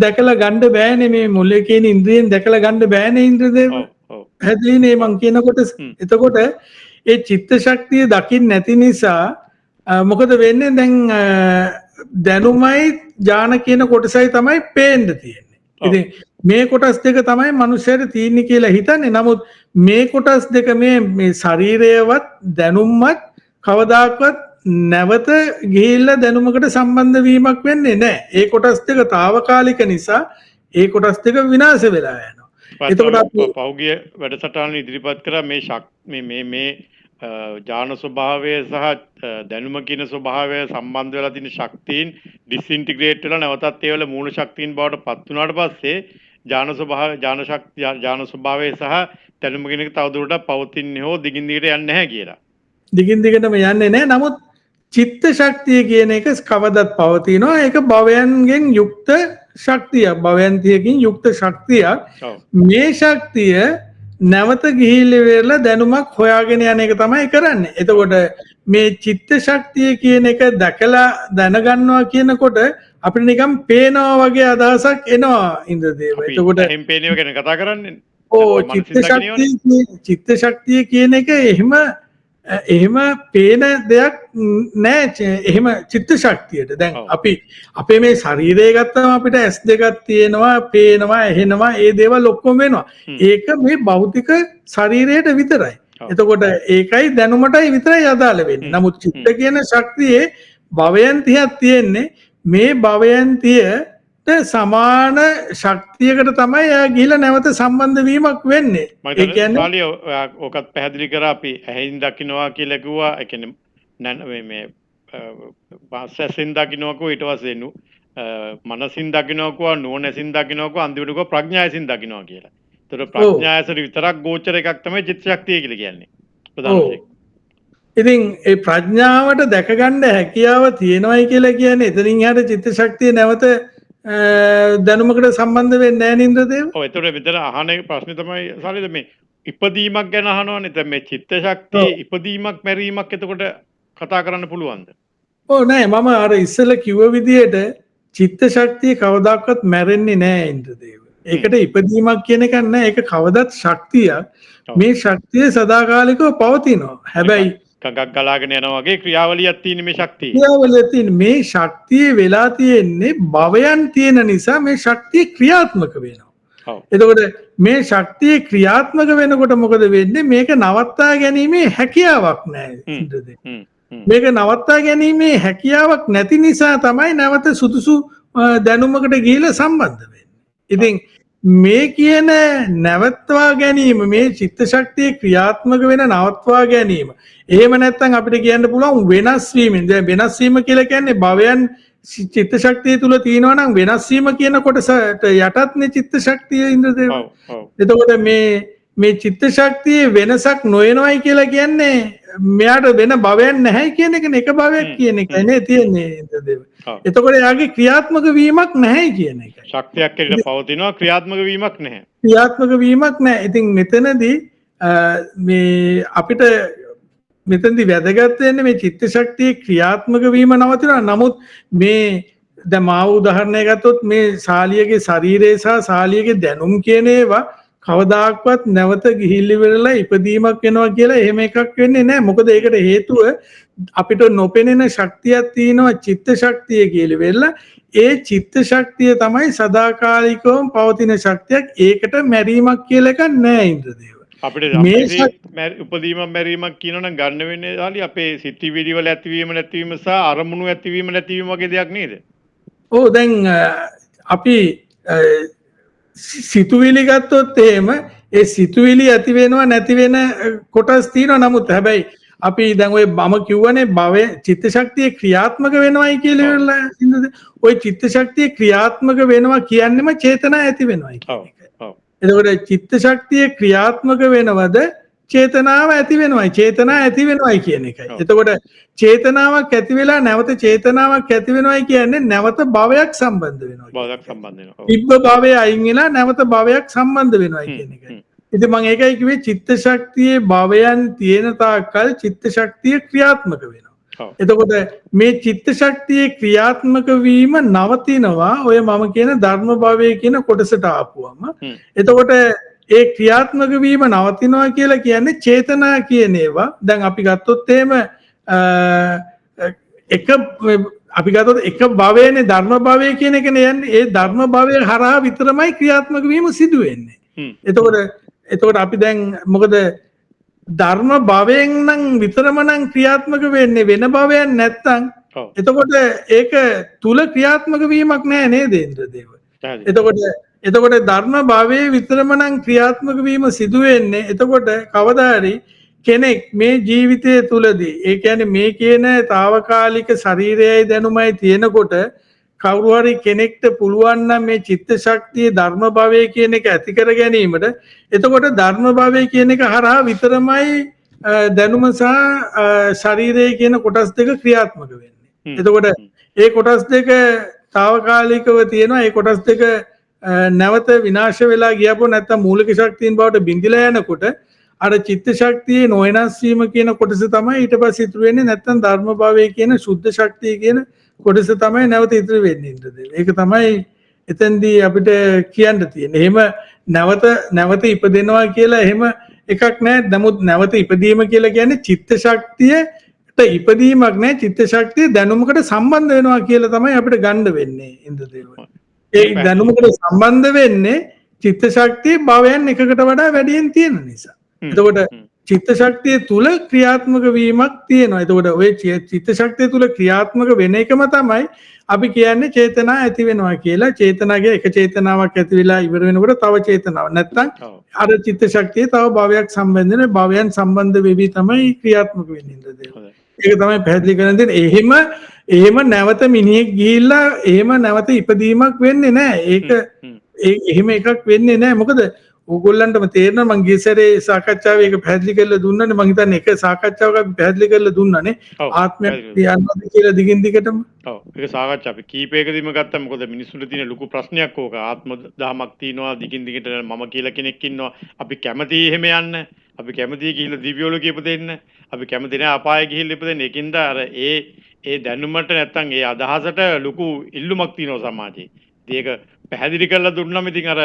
දැකලා ගන්න බෑනේ, මේ මොලේ කියන ඉන්ද්‍රියෙන් දැකලා ගන්න බෑනේ ඉන්ද්‍රදේව. හැදීනේ මං කියනකොට. එතකොට ඒ චිත්ත ශක්තිය දකින්න නැති නිසා මොකද වෙන්නේ, දැන් දැනුමයි ඥාන කියන කොටසයි තමයි පේන්න තියෙන්නේ. ඉතින් මේ කොටස් දෙක තමයි මනුස්සයර තියෙන්නේ කියලා හිතන්නේ. නමුත් මේ කොටස් දෙක මේ ශරීරයවත් දැනුම්වත් කවදාකවත් නැවත ගිහිල්ලා දැනුමකට සම්බන්ධ වීමක් වෙන්නේ නැහැ. ඒ කොටස් දෙක తాවකාලික නිසා ඒ කොටස් දෙක විනාශ වෙලා යනවා.
එතකොට පෞගිය වැඩසටහන ඉදිරිපත් කරා මේ ඥාන ස්වභාවය සහ දැනුම කියන ස්වභාවය සම්බන්ධ වෙලා තියෙන ශක්තියින් ඩිස්ඉන්ටිග්‍රේට් වෙලා නැවතත් ඒවල මූල ශක්තියින් බවට පත් වුණාට පස්සේ ඥාන ස්වභාවය සහ දැනුම කියන එක තවදුරටත් පවතින්නේ හෝ දිගින් දිගට යන්නේ නැහැ කියලා.
දිගින් දිගටම යන්නේ නැහැ. නමුත් චිත්ත ශක්තිය කියන එක කවදත් පවතිනවා. ඒක භවයන්ගෙන් යුක්ත ශක්තියක්, භවයන්තියකින් යුක්ත ශක්තියක්. මේ ශක්තිය නැවත ගිහිල්ලා වෙරලා දැනුමක් හොයාගෙන යන එක තමයි කරන්නේ. එතකොට මේ චිත්ත ශක්තිය කියන එක දැකලා දැනගන්නවා කියනකොට අපිට නිකන් පේනවා වගේ අදහසක් එනවා ඉන්ද්‍රදේව. එතකොට
එහෙම පේනව ගැන කතා කරන්නේ.
චිත්ත ශක්තිය කියන එක එහෙම පේන දෙයක් නෑ. එහෙම චිත්ත ශක්තියට දැන් අපි අපේ මේ ශරීරය ගත්තම අපිට ඇස් දෙකක් තියෙනවා, පේනවා, ඇහෙනවා, ඒ දේවල් ඔක්කොම වෙනවා. ඒක මේ භෞතික ශරීරයට විතරයි. එතකොට ඒකයි දැනුමටයි විතරයි අදාළ වෙන්නේ. නමුත් චිත්ත කියන ශක්තියේ භවයන්තියක් තියෙන්නේ. මේ භවයන්තියට සමාන ශක්තියකට තමයි එයා ගිහිලා නැවත සම්බන්ධ වීමක් වෙන්නේ.
ඒ කියන්නේ ඔකත් පැහැදිලි කරා අපි ඇහෙන් දකින්නවා කියලා කිව්වා. ඒ කියන්නේ මේ වාසයෙන් දකින්නවා කෝ ඊට පස්සේ මනසින් දකින්නවා කෝ නුවණසින් දකින්නවා කෝ අන්තිමට කෝ ප්‍රඥායසින් දකින්නවා කියලා. ඒතර ප්‍රඥායසට විතරක් ගෝචර එකක් තමයි චිත්ත ශක්තිය කියලා කියන්නේ. ප්‍රධාන වශයෙන්.
ඉතින් ඒ ප්‍රඥාවට දැක ගන්න හැකියාව තියෙනවයි කියලා කියන්නේ එතනින් එහාට චිත්ත ශක්තිය නැවත දැනුමකට සම්බන්ධ වෙන්නේ නැහැ නේද දේව?
ඔව්. ඒතකොට මෙතන අහන ප්‍රශ්නේ තමයි සාලිද මේ ඉපදීමක් ගැන අහනවනේ. දැන් මේ චිත්ත ශක්තිය ඉපදීමක් මැරීමක් එතකොට කතා කරන්න පුළුවන්ද?
ඔව් නෑ, මම අර ඉස්සෙල්ලා කිව්ව විදිහට චිත්ත ශක්තිය කවදාකවත් මැරෙන්නේ නෑ ඉන්ද්‍රදේව. ඒකට ඉපදීමක් කියන එකක් නෑ. ඒක කවදත් ශක්තියක්. මේ ශක්තිය සදාකාලිකව පවතිනවා. හැබැයි
ගඟක් ගලාගෙන යනවා වගේ ක්‍රියාවලියක් තියෙන මේ ශක්තිය.
ක්‍රියාවලියක් තියෙන මේ ශක්තිය වෙලා තියෙන්නේ භවයන් තියෙන නිසා මේ ශක්තිය ක්‍රියාත්මක වෙනවා. එතකොට මේ ශක්තිය ක්‍රියාත්මක වෙනකොට මොකද වෙන්නේ? මේක නවත්තා ගැනීමේ හැකියාවක් නැහැ ඉන්ද්‍රදේව. මේක නවත්තා ගැනීමේ හැකියාවක් නැති නිසා තමයි නැවත සුදුසු දැනුමකට ගිහිල්ලා සම්බන්ධ වෙන්නේ. ඉතින් මේ කියන නැවත්වා ගැනීම මේ චිත්ත ශක්තිය ක්‍රියාත්මක වෙන නවත්වා ගැනීම. එහෙම නැත්නම් අපිට කියන්න පුළුවන් වෙනස් වීමෙන්. දැන් වෙනස් වීම කියලා කියන්නේ භවයන් චිත්ත ශක්තිය තුල තියෙනවා නම් වෙනස් වීම කියන කොටසට යටත්නේ චිත්ත ශක්තිය ඉන්ද්‍රදේව.
ඔව් ඔව්
එතකොට මේ චිත්ත ශක්තියේ වෙනසක් නොවෙනවයි කියලා කියන්නේ මෙයාට වෙන භවයක් නැහැ කියන එකනේ. එක භවයක් කියන එකයි නේ තියෙන්නේ ඉන්ද්‍රදේව. එතකොට එයාගේ ක්‍රියාත්මක වීමක් නැහැ කියන එකයි.
ශක්තියක් ඇතුළත පවතිනවා ක්‍රියාත්මක වීමක් නැහැ.
ක්‍රියාත්මක වීමක් නැහැ. ඉතින් මෙතනදී මේ අපිට මෙතනදී වැදගත් වෙන්නේ මේ චිත්ත ශක්තියේ ක්‍රියාත්මක වීම නවතිනවා. නමුත් මේ දැන් මාව උදාහරණයක් ගත්තොත් මේ ශාලියගේ ශරීරය සහ ශාලියගේ දැනුම් කියන ඒවා කවදාක්වත් නැවත ගිහිල්ලි වෙලා ඉපදීමක් වෙනවා කියලා එහෙම එකක් වෙන්නේ නැහැ. මොකද ඒකට හේතුව අපිට නොපෙනෙන ශක්තියක් තියෙනවා චිත්ත ශක්තිය කියලා වෙලා ඒ චිත්ත ශක්තිය තමයි සදාකාලිකවම පවතින ශක්තියක්. ඒකට මැරීමක් කියලා එකක් නැහැ ඉන්ද්‍රදේව.
අපිට උපදීමක් මැරීමක් කියනවනම් ගන්න වෙන්නේ ශාලිය අපේ සිතිවිලි වල ඇතිවීම නැතිවීම සහ අරමුණු ඇතිවීම නැතිවීම වගේ දෙයක් නේද?
ඔව් දැන් අපි සිතුවිලි ගත්තොත් එහෙම ඒ සිතුවිලි ඇති වෙනවා නැති වෙන කොටස් තියෙනවා. නමුත් හැබැයි අපි දැන් ඔය මම කියවනේ භවය චිත්ත ශක්තිය ක්‍රියාත්මක වෙනවයි කියලා ඉවරලා ඉන්නද? ඔය චිත්ත ශක්තිය ක්‍රියාත්මක වෙනවා කියන්නේම චේතනා ඇති වෙනවයි කියන එක. එතකොට චිත්ත ශක්තිය ක්‍රියාත්මක වෙනවද චේතනාව ඇති වෙනවයි චේතනා ඇති වෙනවයි කියන එකයි. එතකොට චේතනාවක් ඇති වෙලා නැවත චේතනාවක් ඇති වෙනවයි කියන්නේ නැවත භවයක් සම්බන්ධ වෙනවා.
භවයක් සම්බන්ධ වෙනවා.
තිබ්බ භවය අයින් වෙලා නැවත භවයක් සම්බන්ධ වෙනවයි කියන එකයි. ඉතින් මම ඒකයි කිව්වේ චිත්ත ශක්තියේ භවයන් තියෙන තාක්කල් චිත්ත ශක්තිය ක්‍රියාත්මක වෙනවා. එතකොට මේ චිත්ත ශක්තියේ ක්‍රියාත්මක වීම නවතිනවා ඔය මම කියන ධර්ම භවය කියන කොටසට ආපුවම. එතකොට ඒ ක්‍රියාත්මක වීම නවතිනවා කියලා කියන්නේ චේතනා කියන ඒවා. දැන් අපි ගත්තොත් එහෙම අපි ගත්තොත් එක භවයනේ ධර්ම භවය කියන එකනේ යන්නේ. ඒ ධර්ම භවය හරහා විතරමයි ක්‍රියාත්මක වීම සිදු වෙන්නේ. එතකොට අපි දැන් මොකද ධර්ම භවයෙන් නම් විතරම නම් ක්‍රියාත්මක වෙන්නේ වෙන භවයක් නැත්තම් එතකොට ඒක තුල ක්‍රියාත්මක වීමක් නැහැ නේද ඉන්ද්‍රදේව? එතකොට ධර්ම භවයේ විතරම නම් ක්‍රියාත්මක වීම සිදු වෙන්නේ. එතකොට කවදා හරි කෙනෙක් මේ ජීවිතය තුලදී ඒ කියන්නේ මේ කියන తాවකාලික ශරීරයයි දැනුමයි තියෙනකොට කවුරු හරි කෙනෙක්ට පුළුවන් නම් මේ චිත්ත ශක්තිය ධර්ම භවය කියන එක ඇති කර ගැනීමට එතකොට ධර්ම භවය කියන එක හරහා විතරමයි දැනුම සහ ශරීරය කියන කොටස් දෙක ක්‍රියාත්මක වෙන්නේ. එතකොට ඒ කොටස් දෙක తాවකාලිකව තියෙනවා. ඒ කොටස් දෙක නැවත විනාශ වෙලා ගියපො නැත්තම් මූලික ශක්තියින් බවට බිඳිලා යනකොට අර චිත්ත ශක්තියේ නොවෙනස් වීම කියන කොටස තමයි ඊට පස්සේ ඉතුරු වෙන්නේ. නැත්තම් ධර්ම භවය කියන සුද්ධ ශක්තිය කියන කොටස තමයි නැවත ඉතුරු වෙන්නේ ඉන්ද්‍රදේව. ඒක තමයි එතෙන්දී අපිට කියන්න තියෙන්නේ. එහෙම නැවත ඉපදෙනවා කියලා එහෙම එකක් නැහැ. නමුත් නැවත ඉපදීම කියලා කියන්නේ චිත්ත ශක්තියට ඉපදීමක් නැහැ. චිත්ත ශක්තිය දැනුමකට සම්බන්ධ වෙනවා කියලා තමයි අපිට ගන්න වෙන්නේ ඉන්ද්‍රදේව. ඒ දැනුමකට සම්බන්ධ වෙන්නේ චිත්ත ශක්තිය භවයන් එකකට වඩා වැඩියෙන් තියෙන නිසා. එතකොට චිත්ත ශක්තිය තුල ක්‍රියාත්මක වීමක් තියෙනවා. එතකොට ඔය චිත්ත ශක්තිය තුල ක්‍රියාත්මක වෙන එකම තමයි අපි කියන්නේ චේතනා ඇති වෙනවා කියලා. චේතනාවේ එක චේතනාවක් ඇති වෙලා ඉවර වෙනකොට තව චේතනාවක් නැත්තම් අර චිත්ත ශක්තිය තව භවයක් සම්බන්ධ වෙන භවයන් සම්බන්ධ වෙවි තමයි ක්‍රියාත්මක වෙන්නේ ඉන්ද්‍රදේව. ඒක තමයි පැහැදිලි කරන්න දෙන්නේ. එහෙම නැවත මිනිහෙක් ගිහිල්ලා එහෙම නැවත ඉපදීමක් වෙන්නේ නැහැ. ඒක එහෙම එකක් වෙන්නේ නැහැ. මොකද ඕගොල්ලන්ටම තේරෙනවා මං ගිය සැරේ සාකච්ඡාවේ ඒක පැහැදිලි කරලා දුන්නානේ. මං හිතන්නේ එක සාකච්ඡාවක අපි පැහැදිලි කරලා දුන්නානේ. ආත්මය කියනවාද කියලා දිගින් දිගටම.
ඔව්. ඒක සාකච්ඡා අපි කීපයකදීම ගත්තා. මොකද මිනිස්සුන්ට තියෙන ලොකු ප්‍රශ්නයක් ඕක. ආත්ම දහමක් තියෙනවා දිගින් දිගට මම කියලා කෙනෙක් ඉන්නවා. අපි කැමති එහෙම යන්න. අපි කැමති ගිහිල්ලා දිව්‍යලෝකෙ ඉපදෙන්න. අපි කැමති නෑ අපායෙ ගිහිල්ලා ඉපදෙන්න. ඒකින්ද අර ඒ දැනුමට නැත්තම් ඒ අදහසට ලොකු ඉල්ලුමක් තියෙනවා සමාජයේ. ඒක පැහැදිලි කරලා දුන්නම ඉතින් අර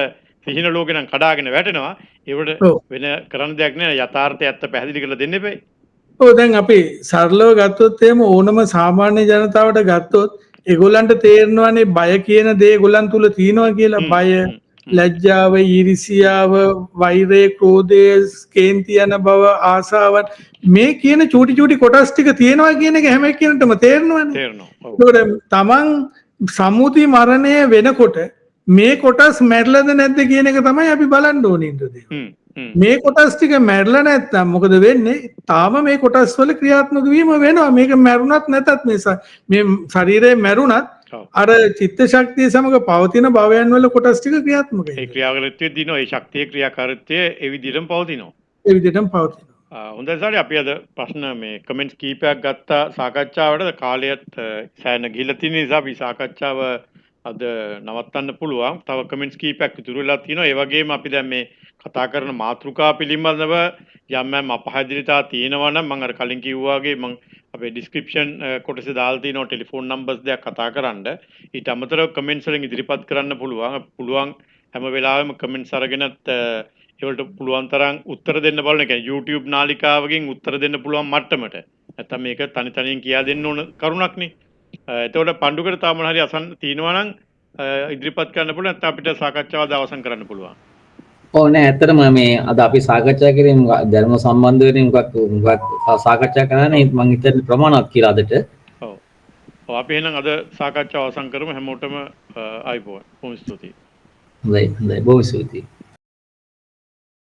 සිහින ලෝකේ නම් කඩාගෙන වැටෙනවා. ඒවට වෙන කරන්න දෙයක් නෑ. යථාර්ථය ඇත්ත පැහැදිලි කරලා දෙන්න එපේ.
ඔව් දැන් අපි සරලව ගත්තොත් එහෙම ඕනම සාමාන්‍ය ජනතාවට ගත්තොත් ඒගොල්ලන්ට තේරෙනවානේ බය කියන දේ ඒගොල්ලන් තුල තියෙනවා කියලා. බය, ලැජ්ජාව, ඊර්ෂියාව, වෛරය, ක්‍රෝධය, කේන්ති යන බව, ආසාවන් මේ කියන චූටි චූටි කොටස් ටික තියෙනවා කියන එක හැම කෙනෙකුටම තේරෙනවානේ.
තේරෙනවා.
ඒකට තමන් සම්මුති මරණය වෙනකොට මේ කොටස් මැරලද නැද්ද කියන එක තමයි අපි බලන්න ඕනේ ඉන්ද්‍රදේව.
හ්ම් හ්ම්
මේ කොටස් ටික මැරලා නැත්නම් මොකද වෙන්නේ? තාම මේ කොටස් වල ක්‍රියාත්මක වීම වෙනවා. මේක මැරුණත් නැතත් මේ ශරීරය මැරුණත්
ඔව්
අර චිත්ත ශක්තිය සමග පවතින භවයන් වල කොටස් ටික ක්‍රියාත්මක
ඒ
වෙනවා.
ක්‍රියාකාරීත්වයේ දිනන ඒ ශක්තිය ක්‍රියාකාරීත්වය ඒ විදිහටම පවතිනවා.
ඒ විදිහටම පවතිනවා.
හොඳයි සාරි අපි අද ප්‍රශ්න මේ කමෙන්ට්ස් කීපයක් ගත්තා සාකච්ඡාවට කාලයත් සෑහෙන ගිහිල්ලා තියෙන නිසා අපි සාකච්ඡාව අද නවත්තන්න පුළුවන්. තව කමෙන්ට්ස් කීපයක් ඉතුරු වෙලා තියෙනවා. ඒ වගේම අපි දැන් මේ කතා කරන මාතෘකා පිළිබඳව යම් අපහදිරිතා තියෙනවා නම් මම අර කලින් කිව්වා වගේ මම අපේ ඩිස්ක්‍රිප්ෂන් කොටසේ දාලා තියෙනවා ටෙලිෆෝන් නම්බර්ස් දෙකක් කතා කරන්න. ඊට අමතරව කමෙන්ට්ස් වලින් ඉදිරිපත් කරන්න පුළුවන් හැම වෙලාවෙම කමෙන්ට්ස් අරගෙනත් ඒවලට පුළුවන් තරම් උත්තර දෙන්න බලන. ඒ කියන්නේ YouTube නාලිකාවකින් උත්තර දෙන්න පුළුවන් මට්ටමට. නැත්තම් මේක තනි තනියෙන් කියා දෙන්න ඕන කරුණක් නේ. එතකොට පණ්ඩුකට තාම හරි අසන්න තියෙනවා නම් ඉදිරිපත් කරන්න පුළුවන්. නැත්නම් අපිට සාකච්ඡාව අවසන් කරන්න පුළුවන්.
ඔව් නෑ ඇත්තටම මේ අද අපි සාකච්ඡා කරේ ධර්ම සම්බන්ධ වෙන මුගක් සාකච්ඡා කරන්නේ මම හිතන්නේ ප්‍රමාණවත් කියලා අදට.
ඔව්. ඔව් අපි එහෙනම් අද සාකච්ඡාව අවසන් කරමු හැමෝටම ආයිබෝන්. බොහොම ස්තුතියි.
හොඳයි බොහොම ස්තුතියි.